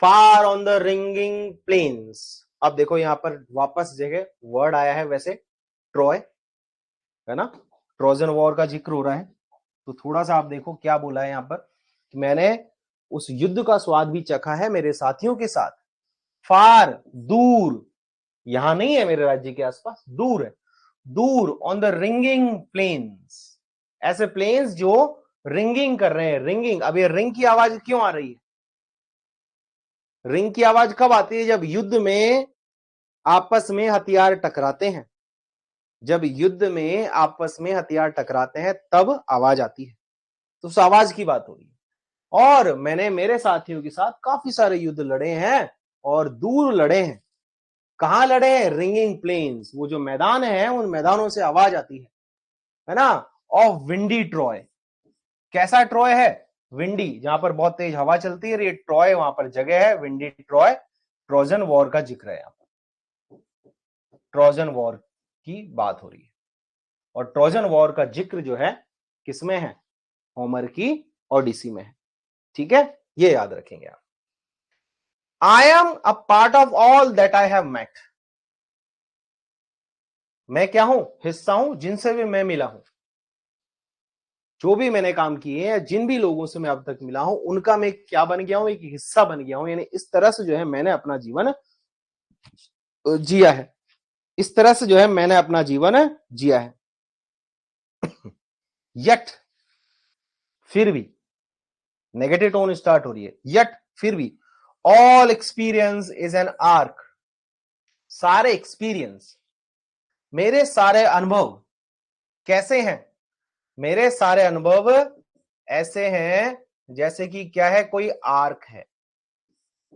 S1: फार ऑन द रिंगिंग प्लेन्स, अब देखो यहां पर वापस जगह वर्ड आया है वैसे, ट्रॉय, है ना, ट्रोजन वॉर का जिक्र हो रहा है, तो थोड़ा सा आप देखो क्या बोला है यहां पर, कि मैंने उस युद्ध का स्वाद भी चखा है मेरे साथियों के साथ, फार, दूर, यहां नहीं है मेरे राज्य के आसपास, दूर है, दूर, ऑन द रिंगिंग प्लेन्स, ऐसे प्लेन्स जो रिंगिंग कर रहे हैं, रिंगिंग, अब ये रिंग की आवाज क्यों आ रही है, रिंग की आवाज कब आती है, जब युद्ध में आपस में हथियार टकराते हैं, जब युद्ध में आपस में हथियार टकराते हैं तब आवाज आती है, तो उस आवाज की बात हो रही है। और मैंने मेरे साथियों के साथ काफी सारे युद्ध लड़े हैं, और दूर लड़े हैं, कहां लड़े हैं, रिंगिंग प्लेन्स, वो जो मैदान है उन मैदानों से आवाज आती है ना, ऑफ विंडी ट्रॉय, कैसा ट्रॉय है, विंडी, जहां पर बहुत तेज हवा चलती है, ये ट्रॉय वहां पर जगह है, विंडी ट्रॉय, ट्रोजन वॉर का जिक्र है, यहां पर ट्रोजन वॉर की बात हो रही है, और ट्रोजन वॉर का जिक्र जो है किसमें है, होमर की ओडिसी में है, ठीक है, ये याद रखेंगे आप। I am a part of all that I have met, मैं क्या हूं, हिस्सा हूं जिनसे भी मैं मिला हूं, जो भी मैंने काम किए हैं, जिन भी लोगों से मैं अब तक मिला हूं, उनका मैं क्या बन गया हूं, एक हिस्सा बन गया हूं, यानी इस तरह से जो है मैंने अपना जीवन जिया है, इस तरह से जो है मैंने अपना जीवन जिया है। यट, फिर भी, नेगेटिव टोन स्टार्ट हो रही है, यट, फिर भी, all experience is an arc, सारे एक्सपीरियंस, मेरे सारे अनुभव कैसे हैं, मेरे सारे अनुभव ऐसे हैं जैसे कि क्या है, कोई आर्क है,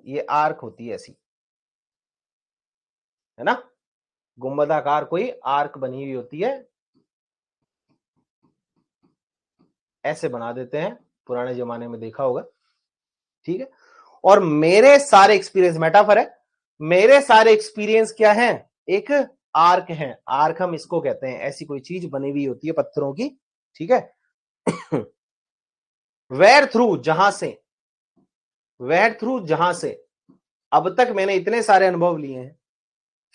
S1: ये आर्क होती है ऐसी, है ना, गुंबदाकार कोई आर्क बनी हुई होती है, ऐसे बना देते हैं, पुराने जमाने में देखा होगा, ठीक है। और मेरे सारे एक्सपीरियंस, मेटाफर है, मेरे सारे एक्सपीरियंस क्या है, एक आर्क है, आर्क हम इसको कहते हैं, ऐसी कोई चीज बनी हुई होती है पत्थरों की, ठीक है। वेयर थ्रू, जहां से, वेयर थ्रू, जहां से, अब तक मैंने इतने सारे अनुभव लिए हैं,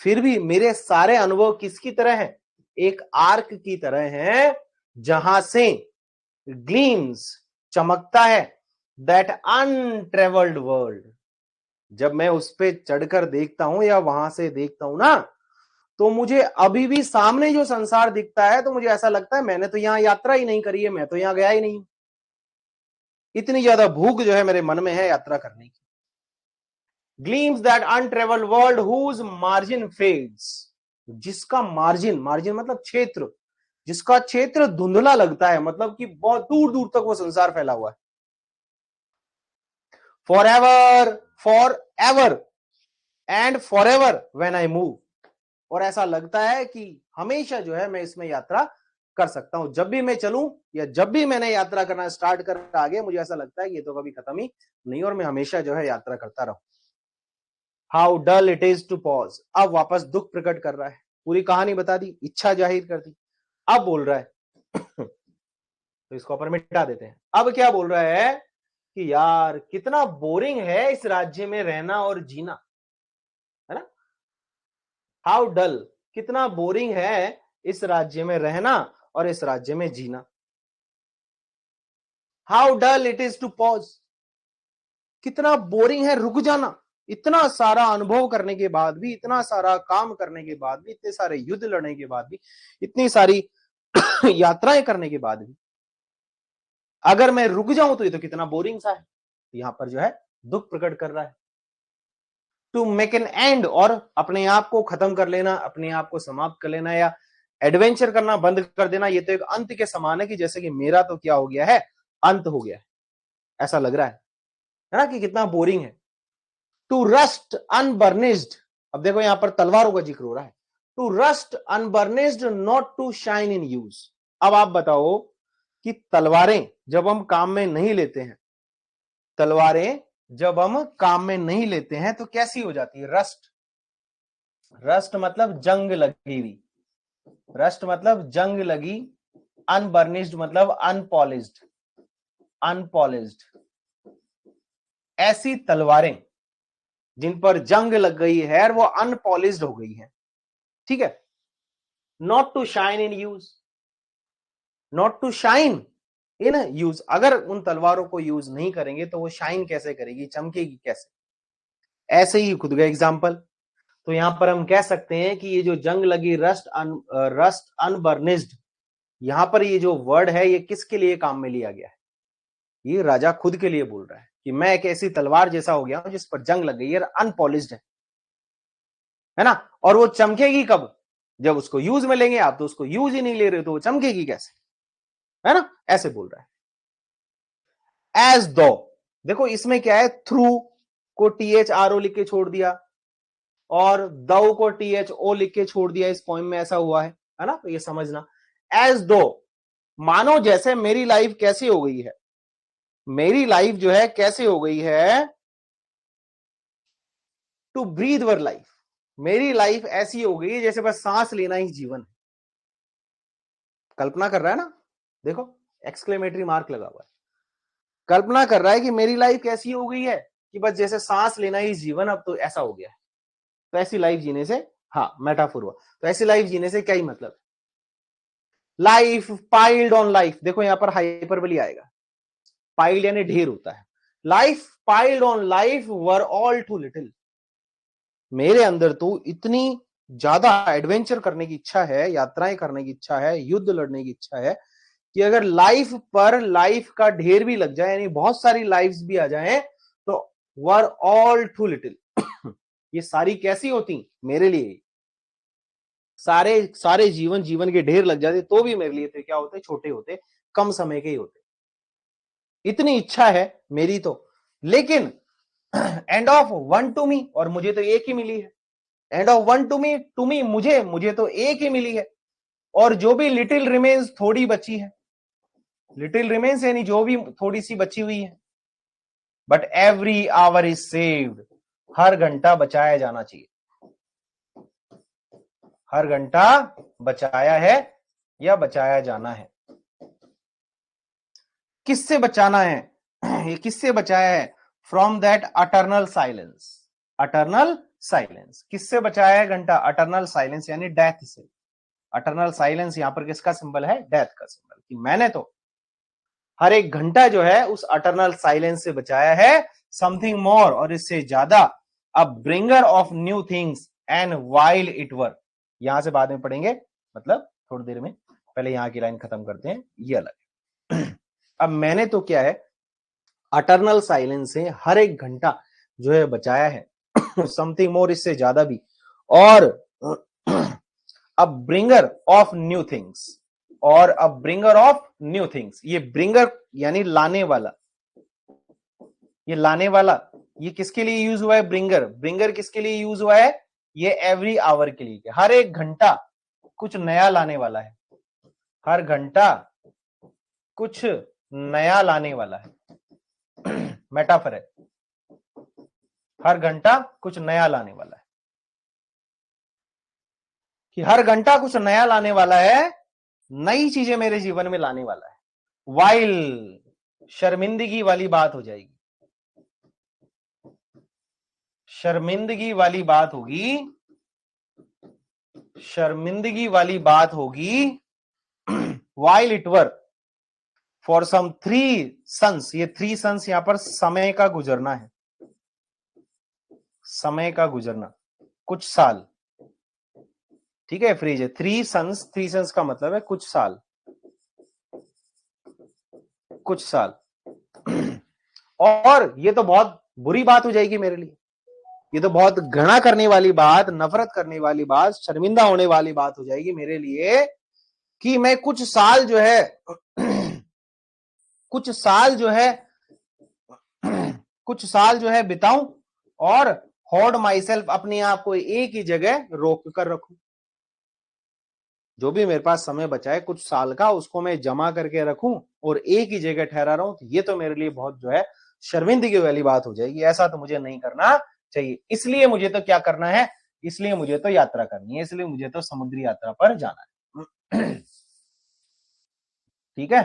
S1: फिर भी मेरे सारे अनुभव किसकी तरह हैं, एक आर्क की तरह हैं, जहां से ग्लीम्स, चमकता है, दैट अनट्रेवल्ड वर्ल्ड, जब मैं उस पे चढ़कर देखता हूं या वहां से देखता हूं ना, तो मुझे अभी भी सामने जो संसार दिखता है, तो मुझे ऐसा लगता है मैंने तो यहां यात्रा ही नहीं करी है, मैं तो यहां गया ही नहीं, इतनी ज्यादा भूख जो है मेरे मन में है यात्रा करने की। Gleams that untravelled world whose margin fades, जिसका मार्जिन, मार्जिन मतलब क्षेत्र, जिसका क्षेत्र धुंधला लगता है, मतलब कि बहुत दूर दूर तक वो संसार फैला हुआ है। For ever and for ever when I move, और ऐसा लगता है कि हमेशा जो है मैं इसमें यात्रा कर सकता हूं। जब भी मैं चलूं या जब भी मैंने यात्रा करना स्टार्ट कर आगे, मुझे ऐसा लगता है कि ये तो कभी खत्म ही नहीं, और मैं हमेशा जो है यात्रा करता रहूं। How dull it is to pause, अब वापस दुख प्रकट कर रहा है, पूरी कहानी बता दी, इच्छा जाहिर कर दी, अब बोल रहा है तो इसको ऊपर मिटा देते हैं। अब क्या बोल रहा है कि यार कितना बोरिंग है इस राज्य में रहना और जीना, है ना। हाउ डल, कितना बोरिंग है इस राज्य में रहना और इस राज्य में जीना। How dull it is to pause, कितना बोरिंग है रुक जाना, इतना सारा अनुभव करने के बाद भी, इतना सारा काम करने के बाद भी, इतने सारे युद्ध लड़ने के बाद भी, इतनी सारी यात्राएं करने के बाद भी अगर मैं रुक जाऊं तो ये तो कितना बोरिंग सा है। यहां पर जो है दुख प्रकट कर रहा है। टू मेक एन एंड, और अपने आप को खत्म कर लेना, अपने आप को समाप्त कर लेना या एडवेंचर करना बंद कर देना, ये तो एक अंत के समान है कि जैसे कि मेरा तो क्या हो गया है, अंत हो गया है, ऐसा लग रहा है ना, कि कितना बोरिंग है। टू रस्ट अनबर्निस्ड, अब देखो यहां पर तलवारों का जिक्र हो रहा है। To rust unburnished not to shine in use, अब आप बताओ कि तलवारें जब हम काम में नहीं लेते हैं, तलवारें जब हम काम में नहीं लेते हैं तो कैसी हो जाती है, रस्ट, रस्ट मतलब जंग लगी हुई, रस्ट मतलब जंग लगी, अनबर्निश्ड मतलब अनपॉलिश्ड, अनपॉलिश्ड, ऐसी तलवारें जिन पर जंग लग गई है और वो अनपॉलिश्ड हो गई है, ठीक है। Not to shine in use, not to shine in use, अगर उन तलवारों को यूज नहीं करेंगे तो वो शाइन कैसे करेगी, चमकेगी कैसे। ऐसे ही खुद का एग्जांपल, तो यहां पर हम कह सकते हैं कि ये जो जंग लगी, रस्ट अनबर्निश्ड, यहां पर ये जो वर्ड है ये किसके लिए काम में लिया गया है, ये राजा खुद के लिए बोल रहा है कि मैं एक ऐसी तलवार जैसा हो गया हूं जिस पर जंग लग गई है, अनपॉलिश्ड है ना। और वो चमकेगी कब, जब उसको यूज में लेंगे। आप तो उसको यूज ही नहीं ले रहे तो वो चमकेगी कैसे, है ना, ऐसे बोल रहा है। एज दो, देखो इसमें क्या है, थ्रू को THRO लिख के छोड़ दिया और दो को THO लिख के छोड़ दिया, इस पॉइंट में ऐसा हुआ है ना, तो ये समझना। एज दो, मानो जैसे मेरी लाइफ कैसी हो गई है, मेरी लाइफ जो है कैसे हो गई है, टू ब्रीथ वर लाइफ, मेरी लाइफ ऐसी हो गई है जैसे बस सांस लेना ही जीवन है। कल्पना कर रहा है ना, देखो एक्सक्लेमेटरी मार्क लगा हुआ है, कल्पना कर रहा है कि मेरी लाइफ कैसी हो गई है कि बस जैसे सांस लेना ही जीवन, अब तो ऐसा हो गया है। तो ऐसी लाइफ जीने से, हाँ मेटाफोर हुआ, तो ऐसी लाइफ जीने से क्या ही मतलब। लाइफ पाइल्ड ऑन लाइफ, देखो यहां पर हाइपरबोली आएगा, पाइल्ड यानी ढेर होता है। Life piled on life were all too little, मेरे अंदर तो इतनी ज्यादा एडवेंचर करने की इच्छा है, यात्राएं करने की इच्छा है, युद्ध लड़ने की इच्छा है कि अगर लाइफ पर लाइफ का ढेर भी लग जाए, यानी बहुत सारी लाइफ्स भी आ जाएं, तो वर ऑल टू लिटिल ये सारी कैसी होती मेरे लिए, सारे सारे जीवन के ढेर लग जाते तो भी मेरे लिए थे क्या होते, छोटे होते, कम समय के ही होते। इतनी इच्छा है मेरी तो, लेकिन and of one to me, और मुझे तो एक ही मिली है। And of one to me मुझे तो एक ही मिली है, और जो भी लिटिल रिमेन्स, थोड़ी बची है, लिटिल रिमेन्स यानी जो भी थोड़ी सी बची हुई है। But every hour is saved, हर घंटा बचाया जाना चाहिए, हर घंटा बचाया है या बचाया जाना है। किससे बचाना है, ये किससे बचाया है, from that eternal silence, eternal silence, किससे बचाया है घंटा, अटर्नल साइलेंस यानी डेथ से। अटर्नल साइलेंस यहां पर किसका सिंबल है, डेथ का सिंबल, कि मैंने तो हर एक घंटा जो है उस अटर्नल साइलेंस से बचाया है। समथिंग मोर, और इससे ज्यादा, a bringer of new things and vile it were, यहां से बाद में पढ़ेंगे, मतलब थोड़ी देर में, पहले यहां की लाइन खत्म करते हैं, ये अलग। अब मैंने तो क्या है, अटर्नल साइलेंस से हर एक घंटा जो है बचाया है समथिंग मोर, इससे ज्यादा भी। और अ ब्रिंगर ऑफ न्यू थिंग्स, और अ ब्रिंगर ऑफ न्यू थिंग्स, ये ब्रिंगर यानी लाने वाला, ये लाने वाला, ये किसके लिए यूज हुआ है? ब्रिंगर। ब्रिंगर किसके लिए यूज हुआ है? ये एवरी आवर के लिए, हर एक घंटा कुछ नया लाने वाला है, हर घंटा कुछ नया लाने वाला है मेटाफर है, हर घंटा कुछ नया लाने वाला है, कि हर घंटा कुछ नया लाने वाला है, नई चीजें मेरे जीवन में लाने वाला है। वाइल शर्मिंदगी वाली बात हो जाएगी, शर्मिंदगी वाली बात होगी, शर्मिंदगी वाली बात होगी while it work for some 3 suns, ये 3 सन्स यहां पर समय का गुजरना है, समय का गुजरना, कुछ साल, ठीक है। फ्रीज है 3 सन्स, 3 सन्स का मतलब है कुछ साल, कुछ साल और ये तो बहुत बुरी बात हो जाएगी मेरे लिए, ये तो बहुत घृणा करने वाली बात, नफरत करने वाली बात, शर्मिंदा होने वाली बात हो जाएगी मेरे लिए कि मैं कुछ साल जो है कुछ साल जो है कुछ साल जो है बिताऊं और होल्ड माई सेल्फ, अपने आप को एक ही जगह रोक कर रखूं, जो भी मेरे पास समय बचा है कुछ साल का, उसको मैं जमा करके रखूं और एक ही जगह ठहरा रहूं, तो ये तो मेरे लिए बहुत जो है शर्मिंदगी वाली बात हो जाएगी, ऐसा तो मुझे नहीं करना चाहिए। इसलिए मुझे तो क्या करना है? इसलिए मुझे तो यात्रा करनी है, इसलिए मुझे तो समुद्री यात्रा पर जाना है ठीक है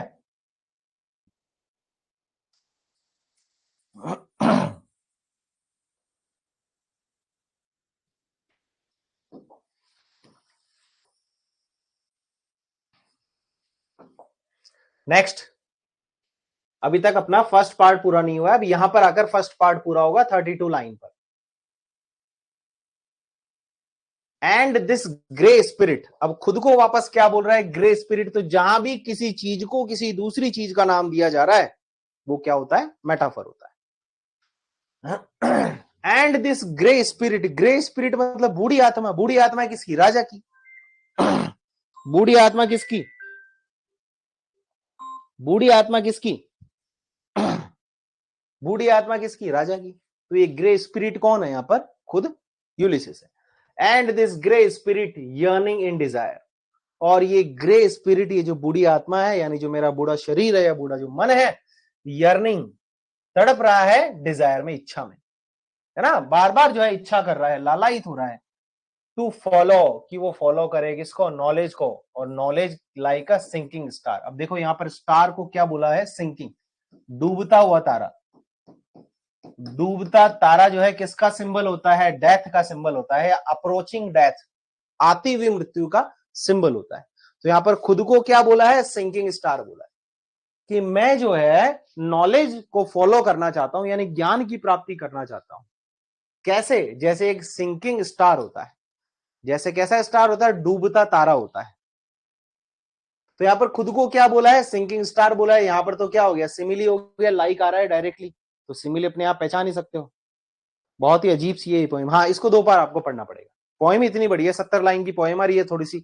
S1: नेक्स्ट, अभी तक अपना फर्स्ट पार्ट पूरा नहीं हुआ है, अब यहां पर आकर फर्स्ट पार्ट पूरा होगा 32 लाइन पर। एंड दिस ग्रे स्पिरिट, अब खुद को वापस क्या बोल रहा है? Grey spirit. तो जहां भी किसी चीज को किसी दूसरी चीज का नाम दिया जा रहा है वो क्या होता है? मेटाफर होता है। And this grey spirit, grey spirit मतलब बूढ़ी आत्मा। बूढ़ी आत्मा किसकी? राजा की। बूढ़ी आत्मा किसकी? बूढ़ी आत्मा किसकी? बूढ़ी आत्मा किसकी? राजा की। तो ये ग्रे स्पिरिट कौन है? यहां पर खुद यूलिसिस है। And this grey spirit yearning in desire, और ये ग्रे स्पिरिट, ये जो बूढ़ी आत्मा है, यानी जो मेरा बूढ़ा शरीर है या बूढ़ा जो मन है, यर्निंग तड़प रहा है डिजायर में, इच्छा में, है ना, बार बार जो है इच्छा कर रहा है, लालायित हो रहा है टू फॉलो, कि वो फॉलो करे किसको? नॉलेज को। और knowledge like a sinking star. अब देखो यहां पर स्टार को क्या बोला है? सिंकिंग, डूबता हुआ तारा। डूबता तारा जो है किसका सिंबल होता है? डेथ का सिंबल होता है, अप्रोचिंग डेथ, आती हुई मृत्यु का सिंबल होता है। तो यहां पर खुद को क्या बोला है? सिंकिंग स्टार बोला है, कि मैं जो है नॉलेज को फॉलो करना चाहता हूं, यानी ज्ञान की प्राप्ति करना चाहता हूं। कैसे? जैसे एक सिंकिंग स्टार होता है, जैसे कैसा स्टार होता है? डूबता तारा होता है। तो यहां पर खुद को क्या बोला है? सिंकिंग स्टार बोला है। यहां पर तो क्या हो गया? सिमिली हो गया, लाइक आ रहा है डायरेक्टली, तो सिमिली अपने आप पहचान ही सकते हो। बहुत ही अजीब सी ये पोएम, हाँ इसको 2 बार आपको पढ़ना पड़ेगा। पोएम इतनी बड़ी है, 70 लाइन की पोएम, और ये थोड़ी सी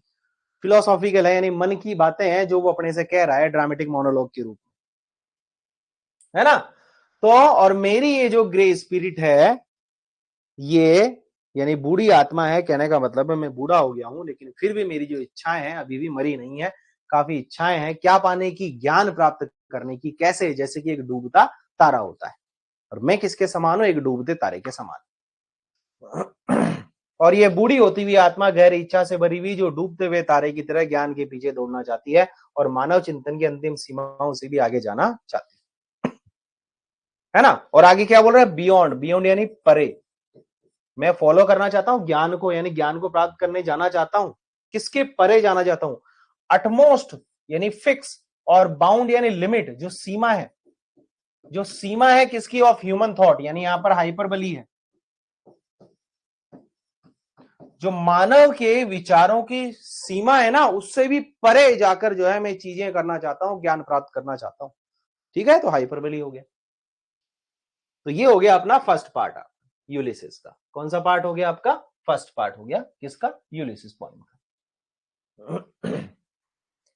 S1: फिलोसॉफिकल है, यानी मन की बातें हैं जो वो अपने से कह रहा है ड्रामेटिक मोनोलॉग के रूप में, है ना। तो और मेरी ये जो ग्रे स्पिरिट है, ये यानी बूढ़ी आत्मा है, कहने का मतलब है मैं बूढ़ा हो गया हूं, लेकिन फिर भी मेरी जो इच्छाएं हैं अभी भी मरी नहीं है, काफी इच्छाएं हैं। क्या पाने की? ज्ञान प्राप्त करने की। कैसे? जैसे कि एक डूबता तारा होता है, और मैं किसके समान हूं? एक डूबते तारे के समान। और ये बूढ़ी होती हुई आत्मा गहरी इच्छा से भरी हुई, जो डूबते हुए तारे की तरह ज्ञान के पीछे दौड़ना चाहती है और मानव चिंतन की अंतिम सीमाओं से भी आगे जाना चाहती है ना। और आगे क्या बोल रहा है? बियॉन्ड, बियॉन्ड यानी परे। मैं फॉलो करना चाहता हूं ज्ञान को, यानी ज्ञान को प्राप्त करने जाना चाहता हूं। किसके परे जाना चाहता हूं? अटमोस्ट यानी फिक्स, और बाउंड यानी लिमिट, जो सीमा है, जो सीमा है किसकी? ऑफ ह्यूमन थॉट, यानी यहां पर हाइपरबली है, जो मानव के विचारों की सीमा है ना, उससे भी परे जाकर जो है मैं चीजें करना चाहता हूं, ज्ञान प्राप्त करना चाहता हूं। ठीक है, तो हाइपरबली हो गया। तो ये हो गया अपना फर्स्ट पार्ट यूलिसिस का। कौन सा पार्ट हो गया आपका? फर्स्ट पार्ट हो गया किसका? यूलिसिस पोएम का।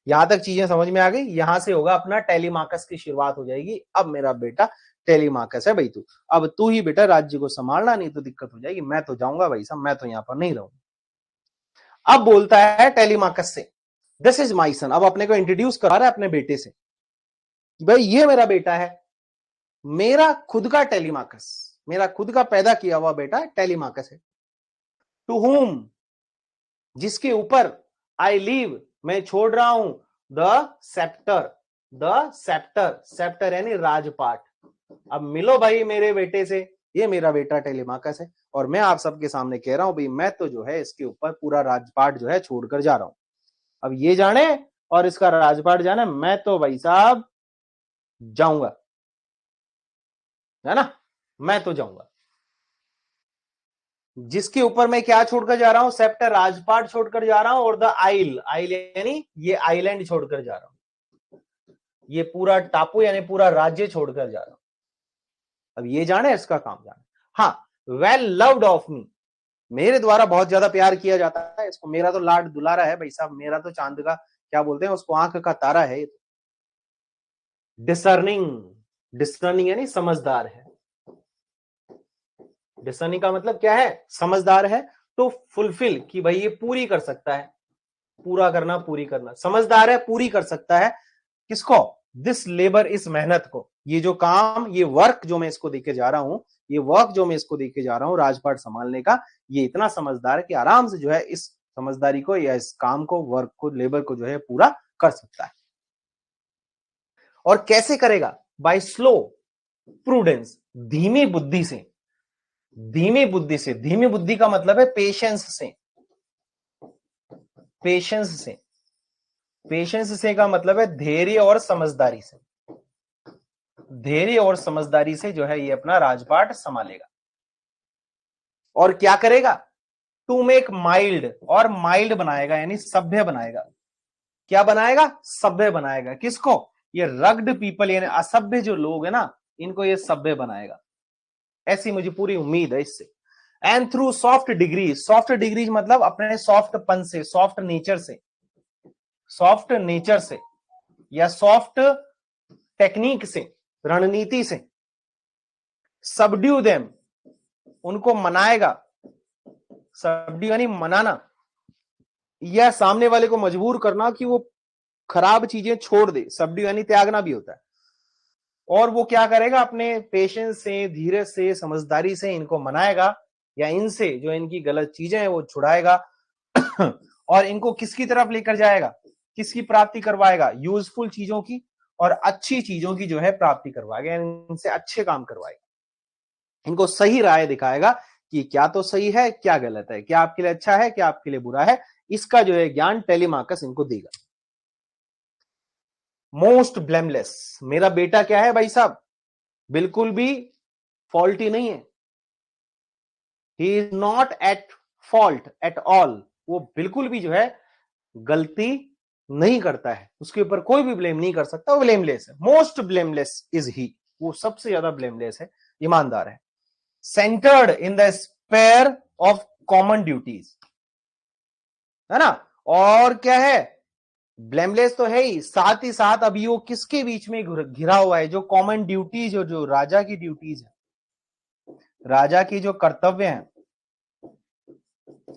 S1: यहां तक चीजें समझ में आ गई। यहां से होगा अपना टेलीमाकस की शुरुआत हो जाएगी। अब मेरा बेटा टेलीमाकस है भाई, तू अब तू ही बेटा राज्य को संभालना, नहीं तो दिक्कत हो जाएगी, मैं तो जाऊंगा भाई साहब, मैं तो यहां पर नहीं रहूंगा। अब बोलता है टेलीमाकस से, दिस इज माई सन। अब अपने को इंट्रोड्यूस करा रहा है अपने बेटे से, भाई ये मेरा बेटा है, मेरा खुद का टेलीमाकस, मेरा खुद का पैदा किया हुआ बेटा टेलीमाकस है। टू होम, जिसके ऊपर आई लीव, मैं छोड़ रहा हूं, the sceptre, the sceptre, sceptre यानी राजपाट। अब मिलो भाई मेरे बेटे से, ये मेरा बेटा टेलीमाकस है और मैं आप सबके सामने कह रहा हूं भाई मैं तो जो है इसके ऊपर पूरा राजपाट जो है छोड़कर जा रहा हूं। अब ये जाने और इसका राजपाट जाने, मैं तो भाई साहब जाऊंगा, है ना, मैं तो जाऊंगा। जिसके ऊपर मैं क्या छोड़कर जा रहा हूं? सेप्टर, राजपाट छोड़कर जा रहा हूं, और द आइल, आइल यानी ये आइलैंड छोड़कर जा रहा हूं, ये पूरा टापू यानी पूरा राज्य छोड़कर जा रहा हूं। अब ये जाने इसका काम जाने। हाँ, वेल लव्ड ऑफ मी, मेरे द्वारा बहुत ज्यादा प्यार किया जाता है इसको, मेरा तो लाड दुलारा है भाई साहब, मेरा तो चांद का क्या बोलते हैं उसको, आंख का तारा है। डिसर्निंग, डिसर्निंग यानी समझदार है। डिसर्निंग का मतलब क्या है? समझदार है। तो फुलफिल कि भाई ये पूरी कर सकता है, पूरा करना, पूरी करना, समझदार है, पूरी कर सकता है किसको? दिस लेबर, इस मेहनत को, ये जो काम, ये वर्क जो मैं इसको देके जा रहा हूं, ये वर्क जो मैं इसको देके जा रहा हूं राजपाट संभालने का, ये इतना समझदार है कि आराम से जो है इस समझदारी को या इस काम को, वर्क को, लेबर को जो है पूरा कर सकता है। और कैसे करेगा? बाय स्लो प्रूडेंस, धीमी बुद्धि से, धीमी बुद्धि से, धीमी बुद्धि का मतलब है पेशेंस से, पेशेंस से, पेशेंस से का मतलब है धैर्य और समझदारी से, धैर्य और समझदारी से जो है ये अपना राजपाट संभालेगा। और क्या करेगा? टू मेक माइल्ड, और माइल्ड बनाएगा यानी सभ्य बनाएगा। क्या बनाएगा? सभ्य बनाएगा। किसको? ये रग्ड पीपल यानी असभ्य जो लोग है ना, इनको ये सभ्य बनाएगा, ऐसी मुझे पूरी उम्मीद है इससे। And through soft degrees, soft degrees मतलब अपने सॉफ्ट पन से, सॉफ्ट नेचर से, सॉफ्ट नेचर से या सॉफ्ट टेक्निक से, रणनीति से, सबड्यू देम, उनको मनाएगा, सबड्यू यानी मनाना, या सामने वाले को मजबूर करना कि वो खराब चीजें छोड़ दे, सबड्यू यानी त्यागना भी होता है। और वो क्या करेगा? अपने पेशेंस से, धीरज से, समझदारी से इनको मनाएगा, या इनसे जो इनकी गलत चीजें हैं वो छुड़ाएगा। और इनको किसकी तरफ लेकर जाएगा? किसकी प्राप्ति करवाएगा? यूजफुल चीजों की और अच्छी चीजों की जो है प्राप्ति करवाएगा, इनसे अच्छे काम करवाएगा, इनको सही राय दिखाएगा कि क्या तो सही है, क्या गलत है, क्या आपके लिए अच्छा है, क्या आपके लिए बुरा है, इसका जो है ज्ञान टेलीमाकस इनको देगा। मोस्ट ब्लेमलेस, मेरा बेटा क्या है भाई साहब? बिल्कुल भी फॉल्टी नहीं है। He is not at fault at all, वो बिल्कुल भी जो है गलती नहीं करता है, उसके ऊपर कोई भी ब्लेम नहीं कर सकता, वो ब्लेमलेस है। मोस्ट ब्लेमलेस इज ही, वो सबसे ज्यादा ब्लेमलेस है, ईमानदार है। Centred in the sphere of common duties, है ना। और क्या है? ब्लेमलेस तो है ही, साथ ही साथ अभी वो किसके बीच में घिरा हुआ है? जो कॉमन ड्यूटीज, जो राजा की ड्यूटीज है, राजा की जो कर्तव्य है,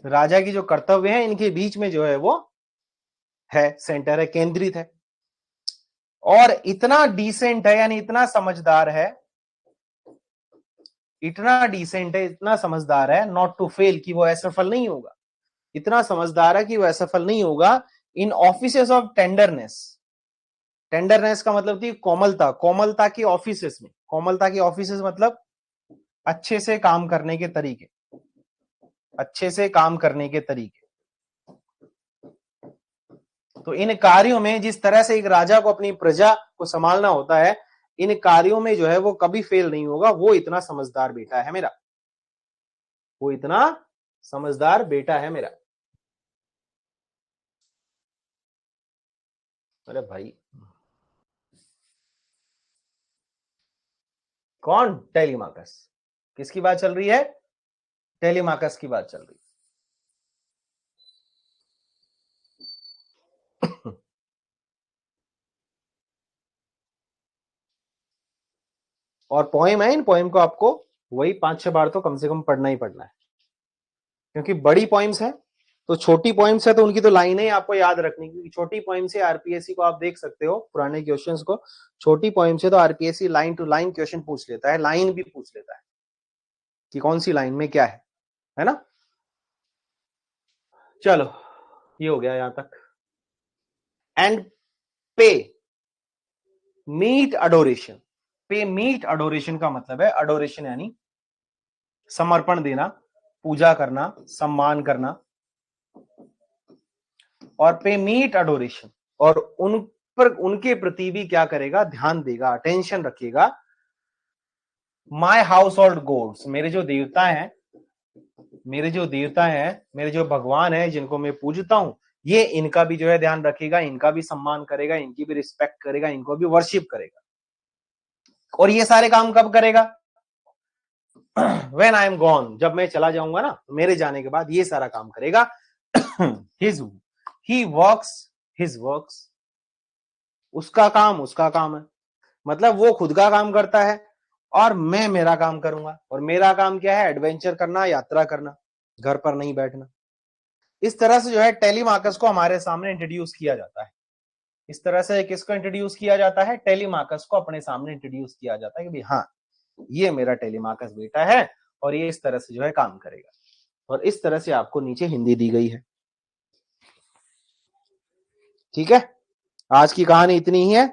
S1: राजा की जो कर्तव्य है, इनके बीच में जो है वो है, सेंटर है, केंद्रित है। और इतना डिसेंट है यानी इतना समझदार है, इतना डिसेंट है, इतना समझदार है, नॉट टू फेल, कि वो असफल नहीं होगा, इतना समझदार है कि वो असफल नहीं होगा। इन ऑफिसेस ऑफ टेंडरनेस, टेंडरनेस का मतलब थी कोमलता, कोमलता की ऑफिसेस में, कोमलता की ऑफिसेस मतलब अच्छे से काम करने के तरीके, अच्छे से काम करने के तरीके। तो इन कार्यों में जिस तरह से एक राजा को अपनी प्रजा को संभालना होता है, इन कार्यों में जो है वो कभी फेल नहीं होगा, वो इतना समझदार बेटा है मेरा, वो इतना समझदार बेटा है मेरा। अरे भाई कौन? टेलीमाकस। किसकी बात चल रही है? टेलीमाकस की बात चल रही है। और पोएम है, इन पोएम को आपको वही 5-6 बार तो कम से कम पढ़ना ही पढ़ना है, क्योंकि बड़ी पोएम्स है तो छोटी पोएम्स है तो उनकी तो लाइनें आपको याद रखनी, क्योंकि छोटी पोएम से आरपीएससी को आप देख सकते हो पुराने क्वेश्चंस को, छोटी पोएम से तो RPSC line to line question पूछ लेता है, लाइन भी पूछ लेता है कि कौन सी लाइन में क्या है ना। चलो ये हो गया यहां तक। एंड पे मीट अडोरेशन। पे मीट अडोरेशन का मतलब है, अडोरेशन यानी समर्पण देना, पूजा करना, सम्मान करना, और पे मीट अडोरेशन, और उन पर उनके प्रति भी क्या करेगा? ध्यान देगा, अटेंशन रखेगा। माय हाउस होल्ड गोड्स, मेरे जो देवता हैं, मेरे जो भगवान हैं जिनको मैं पूजता हूं, ये इनका भी जो है ध्यान रखेगा, इनका भी सम्मान करेगा, इनकी भी रिस्पेक्ट करेगा, इनको भी वर्शिप करेगा। और ये सारे काम कब करेगा? व्हेन आई एम गॉन, जब मैं चला जाऊंगा ना, तो मेरे जाने के बाद ये सारा काम करेगा। His he works his works, उसका काम है, मतलब वो खुद का काम करता है और मैं मेरा काम करूंगा। और मेरा काम क्या है? एडवेंचर करना, यात्रा करना, घर पर नहीं बैठना। इस तरह से जो है टेलीमाकस को हमारे सामने इंट्रोड्यूस किया जाता है। इस तरह से किसको इंट्रोड्यूस किया जाता है? टेलीमाकस को अपने सामने इंट्रोड्यूस किया जाता है कि भाई हाँ, ये मेरा टेलीमाकस बेटा है और ये इस तरह से जो है काम करेगा। और इस तरह से आपको नीचे हिंदी दी गई है। ठीक है, आज की कहानी इतनी ही है।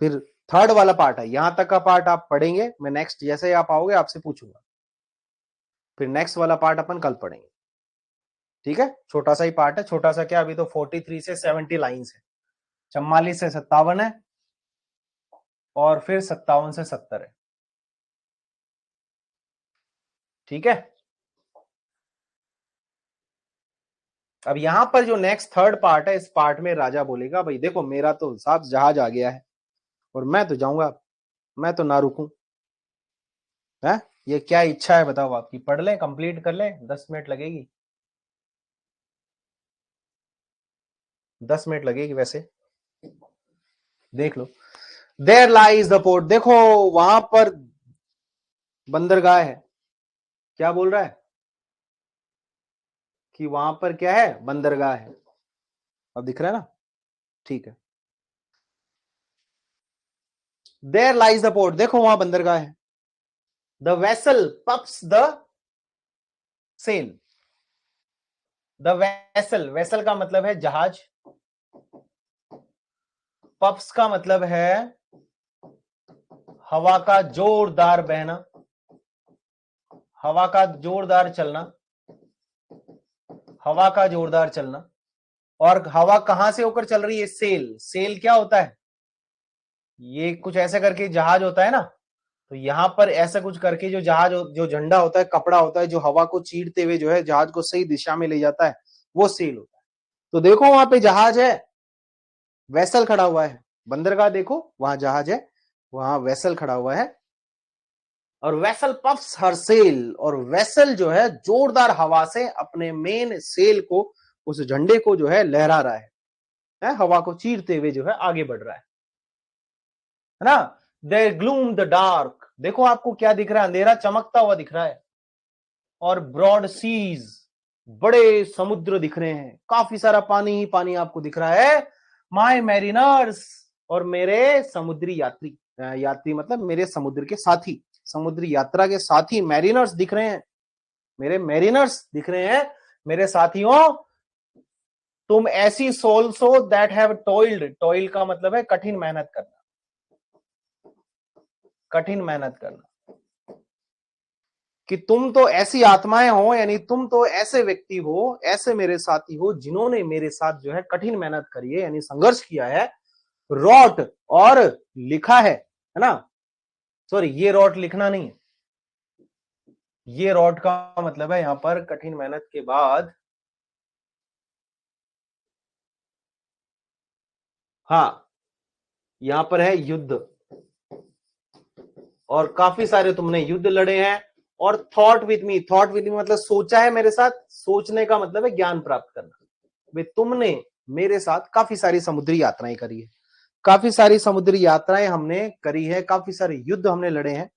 S1: फिर थर्ड वाला पार्ट है, यहां तक का पार्ट आप पढ़ेंगे, मैं नेक्स्ट जैसे ही आप आओगे आपसे पूछूंगा। फिर नेक्स्ट वाला पार्ट अपन कल पढ़ेंगे। ठीक है, छोटा सा ही पार्ट है, छोटा सा क्या, अभी तो 43 से 70 लाइंस है, 44 से 57 है, और फिर 57 से 70 है। ठीक है, अब यहां पर जो नेक्स्ट थर्ड पार्ट है, इस पार्ट में राजा बोलेगा भाई देखो मेरा तो साहब जहाज आ गया है और मैं तो जाऊंगा, मैं तो ना रुकूं। है ये क्या इच्छा है बताओ आपकी? पढ़ लें, कंप्लीट कर लें, 10 मिनट लगेगी, 10 मिनट लगेगी वैसे, देख लो। देयर लाइज द पोर्ट, देखो वहां पर बंदरगाह है। क्या बोल रहा है? कि वहां पर क्या है? बंदरगाह है। अब दिख रहा है ना? ठीक है, देयर लाइज द पोर्ट, देखो वहां बंदरगाह है। The vessel puffs the sail. The vessel, vessel का मतलब है जहाज, पफ्स का मतलब है हवा का जोरदार बहना, हवा का जोरदार चलना, हवा का जोरदार चलना। और हवा कहां से होकर चल रही है? सेल। सेल क्या होता है? ये कुछ ऐसे करके जहाज होता है ना, तो यहां पर ऐसा कुछ करके जो जहाज, जो झंडा होता है, कपड़ा होता है जो हवा को चीरते हुए जो है जहाज को सही दिशा में ले जाता है, वो सेल होता है। तो देखो वहां पे जहाज है, वेसल खड़ा हुआ है। बंदरगाह देखो, वहां जहाज है, वहां वेसल खड़ा हुआ है। और वेसल पफ्स हर सेल, और वेसल जो है जोरदार हवा से अपने मेन सेल को, उस झंडे को जो है लहरा रहा है, हवा को चीरते हुए जो है आगे बढ़ रहा है ना। देयर ग्लूम द डार्क, देखो आपको क्या दिख रहा है? अंधेरा चमकता हुआ दिख रहा है। और ब्रॉड सीज, बड़े समुद्र दिख रहे हैं, काफी सारा पानी ही पानी आपको दिख रहा है। माय मैरिनर्स, और मेरे समुद्री यात्री, यात्री मतलब मेरे समुद्र के साथी, समुद्री यात्रा के साथी मैरिनर्स दिख रहे हैं, मेरे मैरिनर्स दिख रहे हैं, मेरे साथियों। तुम ऐसी सोल्स हो दैट हैव टॉइल्ड, टॉइल का मतलब है कठिन मेहनत करना, कठिन मेहनत करना। कि तुम तो ऐसी आत्माएं हो, यानी तुम तो ऐसे व्यक्ति हो, ऐसे मेरे साथी हो जिन्होंने मेरे साथ जो है कठिन मेहनत करी है, यानी संघर्ष किया है, रॉट और लिखा है ना। सॉरी, ये रॉट लिखना नहीं है, ये रॉट का मतलब है यहां पर कठिन मेहनत के बाद, हाँ, यहां पर है युद्ध। और काफी सारे तुमने युद्ध लड़े हैं। और थॉट विथ मी मतलब सोचा है मेरे साथ। सोचने का मतलब है ज्ञान प्राप्त करना। भाई तुमने मेरे साथ काफी सारी समुद्री यात्राएं करी है, काफी सारी समुद्री यात्राएं हमने करी है, काफी सारे युद्ध हमने लड़े हैं,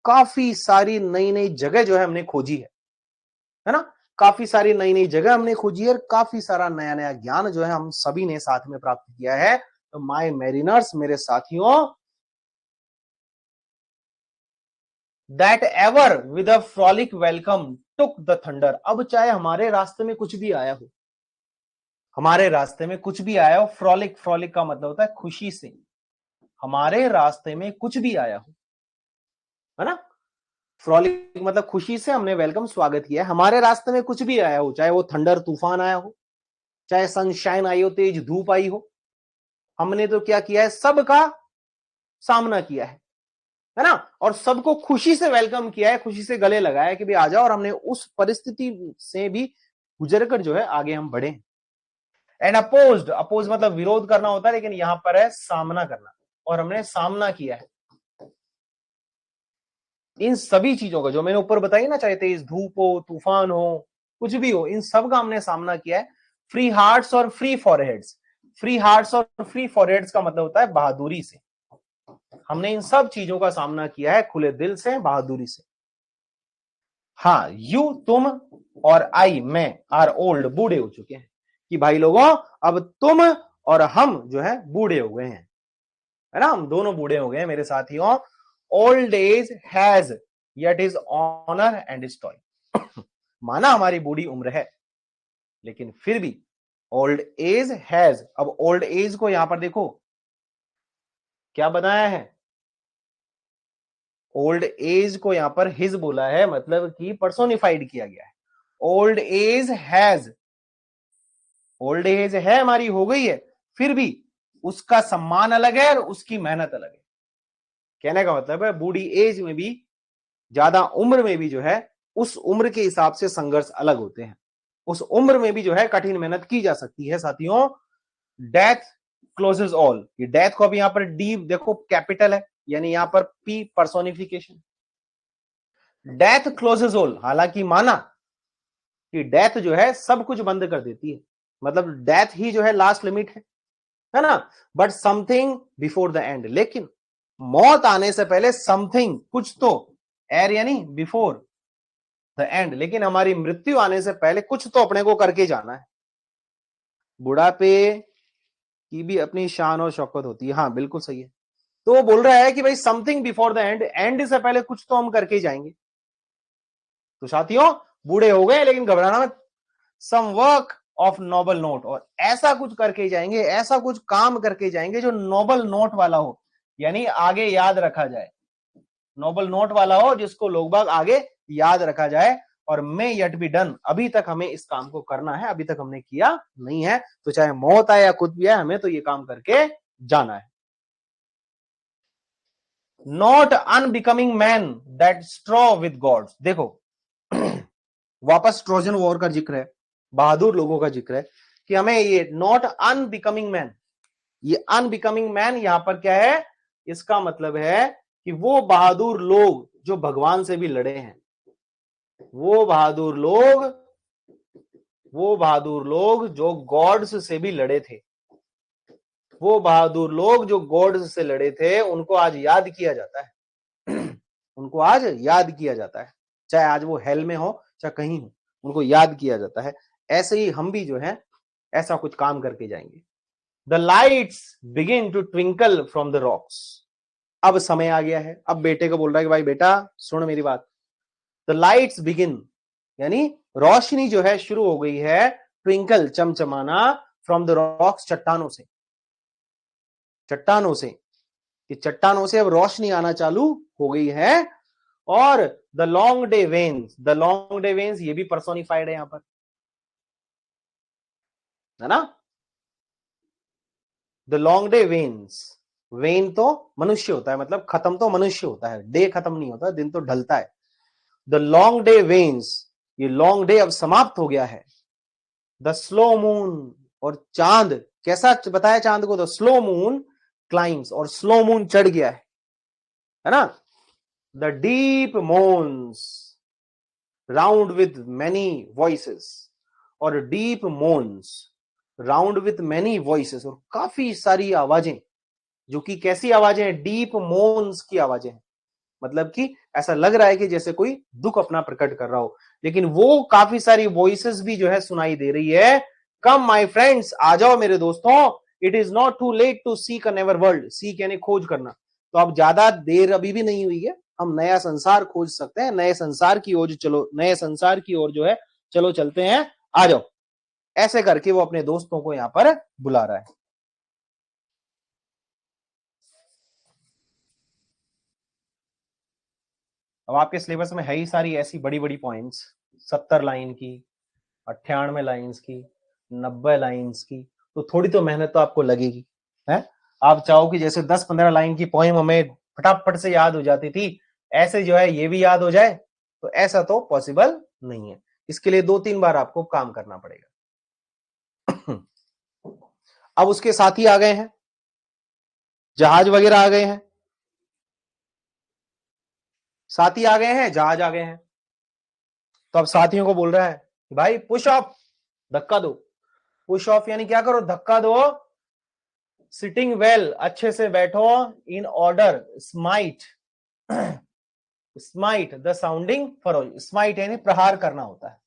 S1: काफी सारी नई नई जगह जो है हमने खोजी है ना। काफी सारी नई नई जगह हमने खोजी है और काफी सारा नया नया ज्ञान जो है हम सभी ने साथ में प्राप्त किया है। तो माय मैरिनर्स, मेरे साथियों, that ever with a frolic welcome took the thunder. अब चाहे हमारे रास्ते में कुछ भी आया हो, हमारे रास्ते में कुछ भी आया हो, फ्रॉलिक, फ्रॉलिक का मतलब होता है खुशी से, हमारे रास्ते में कुछ भी आया हो, है ना। फ्रॉलिक मतलब खुशी से हमने वेलकम, स्वागत किया है। हमारे रास्ते में कुछ भी आया हो, चाहे वो थंडर तूफान आया हो, चाहे सनशाइन आई हो, तेज धूप आई हो, हमने तो क्या किया है, सबका सामना किया है ना। और सबको खुशी से वेलकम किया है, खुशी से गले लगाया कि भाई आ जाओ। और हमने उस परिस्थिति से भी गुजर कर जो है आगे हम बढ़े। एंड अपोज्ड, अपोज मतलब विरोध करना होता है, लेकिन यहां पर है सामना करना, और हमने सामना किया है इन सभी चीजों का जो मैंने ऊपर बताई ना, चाहे तेज धूप हो, तूफान हो, कुछ भी हो, इन सब का हमने सामना किया है। फ्री हार्ट्स और फ्री फॉरहेड्स, फ्री हार्ट्स और फ्री फॉरहेड्स का मतलब होता है बहादुरी से। हमने इन सब चीजों का सामना किया है खुले दिल से, बहादुरी से। हाँ, यू तुम और आई मैं आर ओल्ड, बूढ़े हो चुके हैं। कि भाई लोगों, अब तुम और हम जो है बूढ़े हो गए हैं, है ना। हम दोनों बूढ़े हो गए हैं मेरे साथियों। Old age has yet his honour and his toil. माना हमारी बूढ़ी उम्र है, लेकिन फिर भी ओल्ड एज हैज। अब ओल्ड एज को यहां पर देखो क्या बनाया है, ओल्ड एज को यहां पर हिज बोला है, मतलब कि पर्सोनिफाइड किया गया है। Old age has, old age है हमारी, हो गई है, फिर भी उसका सम्मान अलग है और उसकी मेहनत अलग है। कहने का मतलब है बूढ़ी एज में भी, ज्यादा उम्र में भी जो है, उस उम्र के हिसाब से संघर्ष अलग होते हैं। उस उम्र में भी जो है कठिन मेहनत की जा सकती है साथियों। डेथ क्लोजेस ऑल, ये डेथ को अभी यहां पर डी देखो कैपिटल है, यानी यहां पर P personification. Death closes all, हालांकि माना कि डेथ जो है सब कुछ बंद कर देती है, मतलब डेथ ही जो है लास्ट लिमिट है ना। But something before the end, लेकिन मौत आने से पहले समथिंग, कुछ तो, एर यानी बिफोर द एंड, लेकिन हमारी मृत्यु आने से पहले कुछ तो अपने को करके जाना है। बुढ़ापे की भी अपनी शान और शौकत होती है, हाँ बिल्कुल सही है। तो वो बोल रहा है कि भाई something before the end, and से पहले कुछ तो हम करके जाएंगे। तो साथियों, बूढ़े हो गए लेकिन घबराना मत, some work of noble note, और ऐसा कुछ करके जाएंगे, ऐसा कुछ काम करके जाएंगे जो नोबल नोट वाला हो, यानी आगे याद रखा जाए, नोबल नोट वाला हो जिसको लोग बाग आगे याद रखा जाए। और मे यट बी डन, अभी तक हमें इस काम को करना है, अभी तक हमने किया नहीं है, तो चाहे मौत आए या कुछ भी आए, हमें तो ये काम करके जाना है। Not unbecoming man that strove with gods, देखो वापस ट्रोजन वॉर का जिक्र है, बहादुर लोगों का जिक्र है, कि हमें ये नॉट अनबिकमिंग मैन, ये अनबिकमिंग मैन यहां पर क्या है, इसका मतलब है कि वो बहादुर लोग जो भगवान से भी लड़े हैं, वो बहादुर लोग, वो बहादुर लोग जो गॉड्स से भी लड़े थे, वो बहादुर लोग जो गॉड्स से लड़े थे, उनको आज याद किया जाता है। उनको आज याद किया जाता है, चाहे आज वो हेल में हो चाहे कहीं हो, उनको याद किया जाता है। ऐसे ही हम भी जो है ऐसा कुछ काम करके जाएंगे। The lights begin to twinkle from the rocks, अब समय आ गया है। अब बेटे को बोल रहा है कि भाई बेटा सुन मेरी बात, द लाइट्स बिगिन, यानी रोशनी जो है शुरू हो गई है, ट्विंकल चमचमाना, फ्रॉम द रॉक्स, चट्टानों से, चट्टानों से, कि चट्टानों से अब रोशनी आना चालू हो गई है। और the long day veins, the long day veins ये भी पर्सोनिफाइड है यहां पर, है ना। The long day veins, when तो मनुष्य होता है, मतलब खत्म तो मनुष्य होता है, डे खत्म नहीं होता, दिन तो ढलता है। द लॉन्ग डे वेन्स, ये लॉन्ग डे अब समाप्त हो गया है। द स्लो मून, और चांद कैसा बताया चांद को, द स्लो मून क्लाइम्स, और स्लो मून चढ़ गया है ना। The deep moans round with many voices, और deep moans round with many voices, और काफी सारी आवाजें, जो कि कैसी आवाजें हैं, डीप मोन्स की आवाजें हैं, मतलब कि ऐसा लग रहा है कि जैसे कोई दुख अपना प्रकट कर रहा हो, लेकिन वो काफी सारी वॉइसेस भी जो है सुनाई दे रही है। कम माय फ्रेंड्स, आ जाओ मेरे दोस्तों, it is not too late to seek a newer world, seek यानी खोज करना, तो अब ज्यादा देर अभी भी नहीं हुई है, हम नया संसार खोज सकते हैं, नए संसार की ओर चलो, नए संसार की ओर जो है चलो चलते हैं, आ जाओ। ऐसे करके वो अपने दोस्तों को यहां पर बुला रहा है। अब आपके सिलेबस में है ही सारी ऐसी बड़ी बड़ी पॉइंट्स, 70 लाइन की, 98 लाइन्स की, 90 लाइन्स की, तो थोड़ी तो मेहनत तो आपको लगेगी है। आप चाहो कि जैसे 10-15 लाइन की पोएम हमें फटाफट से याद हो जाती थी, ऐसे जो है ये भी याद हो जाए, तो ऐसा तो पॉसिबल नहीं है। इसके लिए 2-3 बार आपको काम करना पड़ेगा। अब उसके साथी आ गए हैं, जहाज वगैरह आ गए हैं, साथी आ गए हैं, जहाज आ गए हैं, तो अब साथियों को बोल रहा है भाई पुश ऑफ, धक्का दो। पुश ऑफ यानी क्या करो, धक्का दो। सिटिंग वेल, अच्छे से बैठो। In order, smite, smite the sounding furrow, smite यानी प्रहार करना होता है।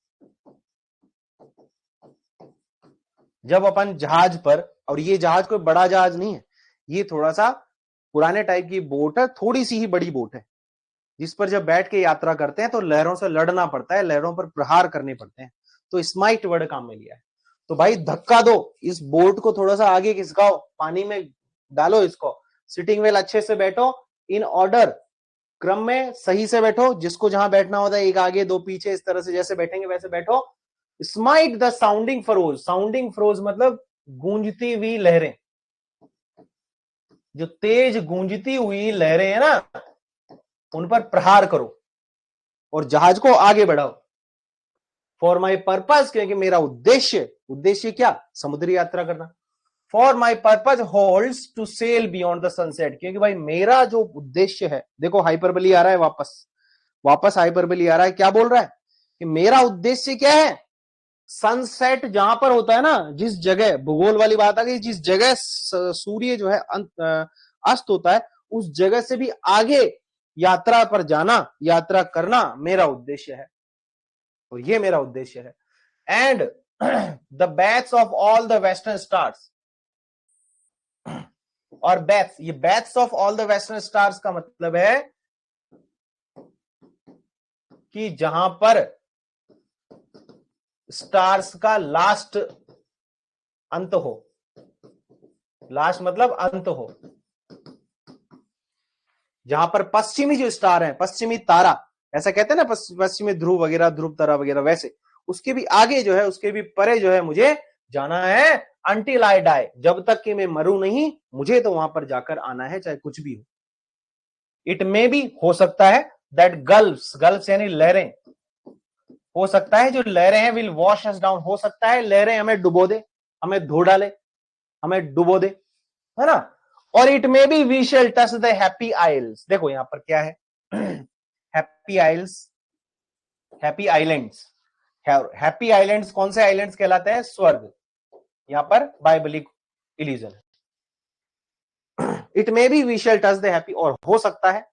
S1: जब अपन जहाज पर, और ये जहाज कोई बड़ा जहाज नहीं है, ये थोड़ा सा पुराने टाइप की बोट है, थोड़ी सी ही बड़ी बोट है, जिस पर जब बैठ के यात्रा करते हैं तो लहरों से लड़ना पड़ता है, लहरों पर प्रहार करने पड़ते हैं, तो स्माइट वर्ड काम में लिया है। तो भाई धक्का दो, इस बोट को थोड़ा सा आगे खिसकाओ, पानी में डालो इसको। सिटिंग वेल, अच्छे से बैठो। इन ऑर्डर, क्रम में सही से बैठो, जिसको जहां बैठना होता है, एक आगे दो पीछे, इस तरह से जैसे बैठेंगे वैसे बैठो। Smite the sounding furrows, sounding furrows मतलब गूंजती हुई लहरें, जो तेज गूंजती हुई लहरें है ना, उन पर प्रहार करो और जहाज को आगे बढ़ाओ। फॉर माई पर्पज, क्योंकि मेरा उद्देश्य, उद्देश्य क्या, समुद्री यात्रा करना। For my purpose holds to sail beyond the sunset, क्योंकि भाई मेरा जो उद्देश्य है, देखो हाइपरबली आ रहा है, वापस वापस हाइपरबली आ रहा है, क्या बोल रहा है कि मेरा उद्देश्य क्या है, सनसेट जहां पर होता है ना, जिस जगह, भूगोल वाली बात आ गई, जिस जगह सूर्य जो है अस्त होता है, उस जगह से भी आगे यात्रा पर जाना, यात्रा करना मेरा उद्देश्य है, और ये मेरा उद्देश्य है। And the baths of all the western stars, और बैथ्स, ये baths of all the western stars का मतलब है कि जहां पर स्टार्स का लास्ट अंत हो, लास्ट मतलब अंत हो, जहां पर पश्चिमी जो स्टार है, पश्चिमी तारा, ऐसा कहते हैं ना, पश्चिमी ध्रुव वगैरह, ध्रुव तारा वगैरह, वैसे उसके भी आगे जो है, उसके भी परे जो है मुझे जाना है। अंटिल आई डाई, जब तक कि मैं मरूं नहीं, मुझे तो वहां पर जाकर आना है, चाहे कुछ भी हो। इट मे भी, हो सकता है, दैट गल्फ्स, गल्फ्स यानी लहरें, हो सकता है जो लहरें हैं, विल वॉश अस डाउन, हो सकता है लहरें हमें डुबो दे, हमें धो डाले, हमें डुबो दे, है ना। और it may be we shall touch the happy isles, देखो यहां पर क्या है, happy isles, happy islands, happy islands कौन से आइलैंड्स कहलाते हैं, स्वर्ग, यहां पर बाइबलिक इल्यूजन है। It may be we shall touch the happy, और हो सकता है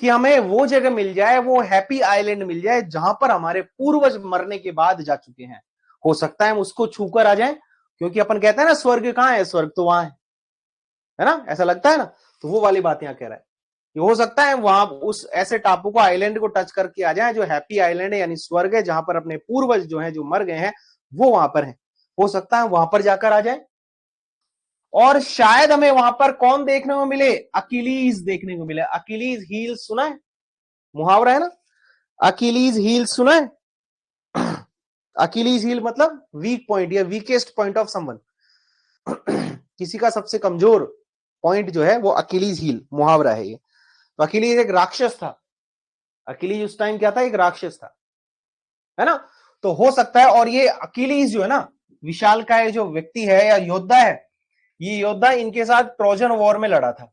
S1: कि हमें वो जगह मिल जाए, वो हैप्पी आइलैंड मिल जाए जहां पर हमारे पूर्वज मरने के बाद जा चुके हैं, हो सकता है हम उसको छूकर आ जाएं, क्योंकि अपन कहते हैं ना स्वर्ग कहां है, स्वर्ग तो वहां है ना, ऐसा लगता है ना, तो वो वाली बात यहां कह रहा है कि हो सकता है वहां उस ऐसे टापू को, आइलैंड को टच करके आ जाए जो हैप्पी आइलैंड है, यानी स्वर्ग है, जहां पर अपने पूर्वज जो है, जो मर गए हैं, वो वहां पर है, हो सकता है वहां पर जाकर आ जाए। और शायद हमें वहां पर कौन देखने को मिले, अकिलीज देखने को मिले। अकिलीज हील सुना है, मुहावरा है ना, अकिलीज हील सुना है। अकिलीज हील मतलब वीक पॉइंट या वीकेस्ट पॉइंट ऑफ समवन, किसी का सबसे कमजोर पॉइंट जो है वो अकिलीज हील, मुहावरा है ये। तो अकिलीज एक राक्षस था, अकिलीज उस टाइम क्या था, एक राक्षस था, है ना। तो हो सकता है, और ये अकिलीज जो है ना, विशालकाय जो व्यक्ति है या योद्धा है, ये योद्धा इनके साथ ट्रोजन वॉर में लड़ा था,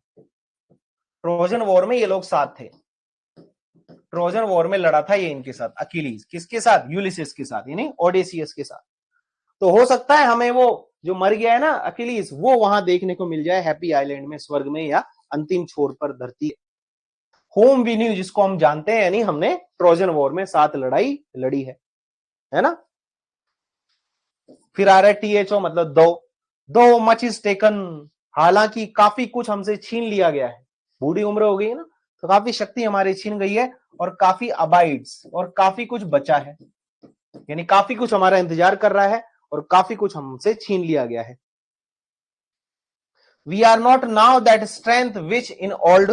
S1: ट्रोजन वॉर में ये लोग साथ थे, ट्रोजन वॉर में लड़ा था ये इनके साथ, अकीलीज किसके साथ, यूलिसिस के साथ, यानी ओडेसियस के साथ। तो हो सकता है हमें वो जो मर गया है ना अकीलीज, वो वहां देखने को मिल जाए हैप्पी आइलैंड में, स्वर्ग में, या अंतिम छोर पर धरती होम वीन्यू जिसको हम जानते हैं, यानी हमने ट्रोजन वॉर में साथ लड़ाई लड़ी है ना। फिर आ रहा है THO मतलब दो मच इज टेकन, हालांकि काफी कुछ हमसे छीन लिया गया है, बूढ़ी उम्र हो गई है ना, तो काफी शक्ति हमारी छीन गई है, और काफी अबाइड्स, और काफी कुछ बचा है, यानी काफी कुछ हमारा इंतजार कर रहा है और काफी कुछ हमसे छीन लिया गया है। We are not now that strength which in old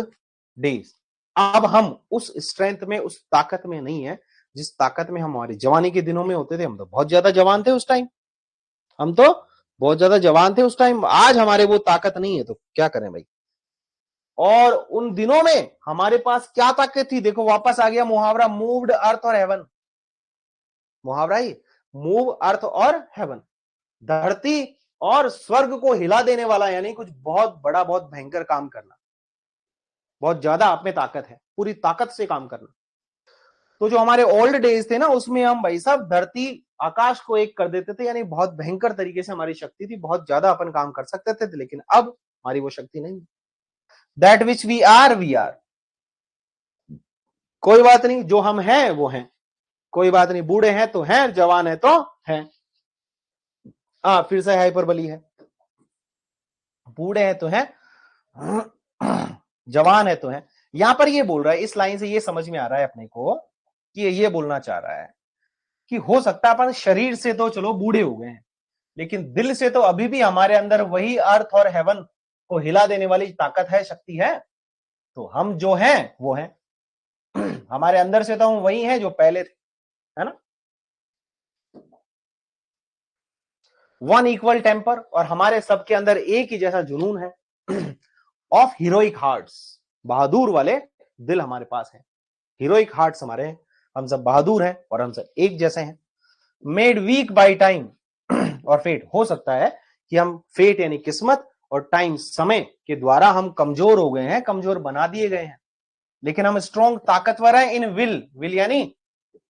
S1: days, अब हम उस स्ट्रेंथ में, उस ताकत में नहीं है जिस ताकत में हम हमारी जवानी के दिनों में होते थे। हम तो बहुत ज्यादा जवान थे उस टाइम, हम तो बहुत ज्यादा जवान थे उस टाइम, आज हमारे वो ताकत नहीं है, तो क्या करें भाई। और उन दिनों में हमारे पास क्या ताकत थी, देखो वापस आ गया मुहावरा, मूव्ड अर्थ और हेवन, मुहावरा ही, मूव अर्थ और हेवन, धरती और स्वर्ग को हिला देने वाला, यानी कुछ बहुत बड़ा, बहुत भयंकर काम करना, बहुत ज्यादा आप में ताकत है, पूरी ताकत से काम करना। तो जो हमारे ओल्ड डेज थे ना, उसमें हम भाई साहब धरती आकाश को एक कर देते थे, यानी बहुत भयंकर तरीके से हमारी शक्ति थी, बहुत ज्यादा अपन काम कर सकते थे, लेकिन अब हमारी वो शक्ति नहीं। दैट विच वी आर, कोई बात नहीं, जो हम हैं वो हैं, कोई बात नहीं, बूढ़े हैं तो हैं, जवान है तो हैं। फिर से हाइपरबली है, बूढ़े हैं तो हैं, जवान है तो हैं। यहां पर ये बोल रहा है, इस लाइन से ये समझ में आ रहा है अपने को कि ये बोलना चाह रहा है कि हो सकता है अपन शरीर से तो चलो बूढ़े हो गए हैं, लेकिन दिल से तो अभी भी हमारे अंदर वही अर्थ और हेवन को हिला देने वाली ताकत है, शक्ति है। तो हम जो हैं वो हैं, हमारे अंदर से तो हम वही हैं जो पहले थे, है ना। वन इक्वल टेम्पर, और हमारे सबके अंदर एक ही जैसा जुनून है। ऑफ हीरोइक हार्ट्स, बहादुर वाले दिल हमारे पास है, हीरोइक हार्ट्स हमारे हैं, हम सब बहादुर हैं और हम सब एक जैसे हैं। मेड वीक बाय टाइम और फेट, हो सकता है कि हम फेट यानी किस्मत और टाइम समय के द्वारा हम कमजोर हो गए हैं, कमजोर बना दिए गए हैं, लेकिन हम स्ट्रॉन्ग ताकतवर हैं इन विल यानी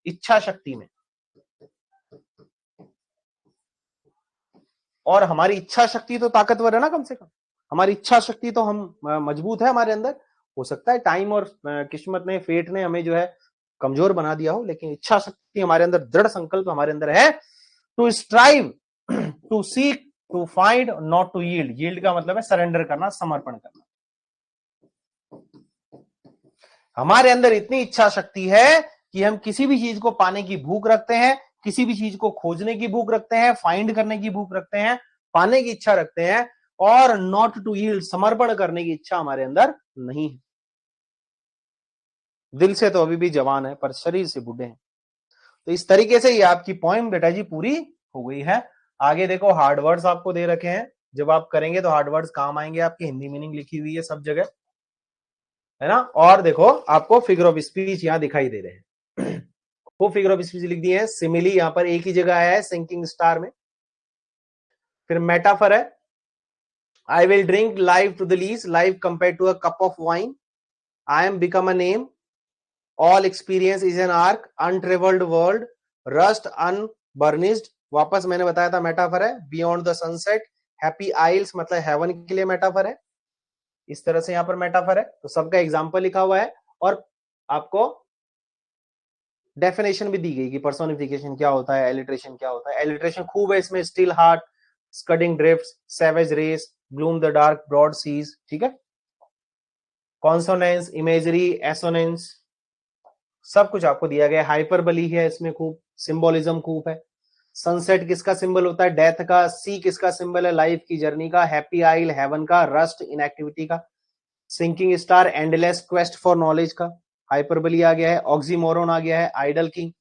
S1: इच्छा शक्ति में। और हमारी इच्छा शक्ति तो ताकतवर है ना, कम से कम हमारी इच्छा शक्ति तो हम मजबूत है हमारे अंदर। हो सकता है टाइम और किस्मत ने, फेट ने हमें जो है कमजोर बना दिया हो, लेकिन इच्छा शक्ति हमारे अंदर, दृढ़ संकल्प हमारे अंदर है to strive, to seek, to find, not to yield. Yield का मतलब है सरेंडर करना, समर्पण करना। हमारे अंदर इतनी इच्छा शक्ति है कि हम किसी भी चीज को पाने की भूख रखते हैं, किसी भी चीज को खोजने की भूख रखते हैं, फाइंड करने की भूख रखते हैं, पाने की इच्छा रखते हैं, और नॉट टू यील्ड, समर्पण करने की इच्छा हमारे अंदर नहीं है। दिल से तो अभी भी जवान है पर शरीर से बूढ़े हैं। तो इस तरीके से ये आपकी पोएम बेटा जी पूरी हो गई है। आगे देखो हार्ड वर्ड्स आपको दे रखे हैं, जब आप करेंगे तो हार्ड वर्ड्स काम आएंगे आपके, हिंदी मीनिंग लिखी हुई है सब जगह, है ना। और देखो आपको फिगर ऑफ स्पीच यहां दिखाई दे रहे हैं, वो फिगर ऑफ स्पीच लिख दिए हैं। सिमिली यहां पर एक ही जगह आया है, सिंकिंग स्टार में। फिर मेटाफर है, I will drink life to the lees, life compare to a cup of wine, I am become a name, all experience is an arch, untravelled world, rust unburnished, वापस मैंने बताया था metaphor है। Beyond the sunset, happy isles मतलब heaven के लिए metaphor है। इस तरह से यहां पर मेटाफर है, तो सबका एग्जाम्पल लिखा हुआ है, और आपको डेफिनेशन भी दी गई कि पर्सोनिफिकेशन क्या होता है, एलिट्रेशन क्या होता है। एलिट्रेशन खूब है इसमें, still heart, scudding drifts, savage race, gloom the dark, broad seas, ठीक है। कॉन्सोनेंस, इमेजरी, एसोनेंस, सब कुछ आपको दिया गया। हाइपरबली है इसमें, खूब सिंबोलिज्म खूब है। सनसेट किसका सिंबल होता है, डेथ का। सी किसका सिंबल है, लाइफ की जर्नी का। हैप्पी आइल हेवन का, रस्ट इनएक्टिविटी का। Sinking star endless quest for knowledge का। हाइपरबली आ गया है। ऑक्सीमोरन आ गया है, आइडल किंग,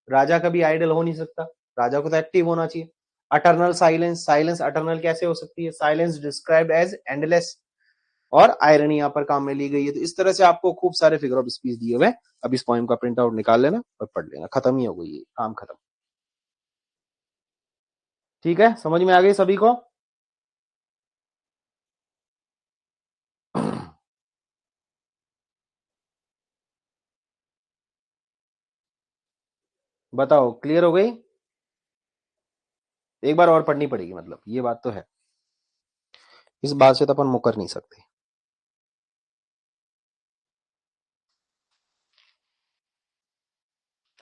S1: राजा कभी आइडल हो नहीं सकता, राजा को तो एक्टिव होना चाहिए। अटर्नल साइलेंस, साइलेंस अटर्नल कैसे हो सकती है, साइलेंस डिस्क्राइब्ड एज एंडलेस, और आयरनी यहाँ पर काम में ली गई है। तो इस तरह से आपको खूब सारे फिगर ऑफ स्पीच दिए हुए। अब इस पोएम का प्रिंट आउट निकाल लेना और पढ़ लेना, खत्म ही हो गई, काम खत्म। ठीक है, समझ में आ गई सभी को। बताओ क्लियर हो गई? एक बार और पढ़नी पड़ेगी, मतलब ये बात तो है, इस बात से तो अपन मुकर नहीं सकते।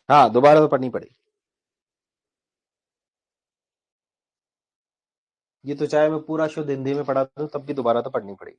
S1: हाँ दोबारा तो पढ़नी पड़ेगी। ये तो चाहे मैं पूरा शुद्ध हिंदी में पढ़ा दूं तब भी दोबारा तो पढ़नी पड़ेगी।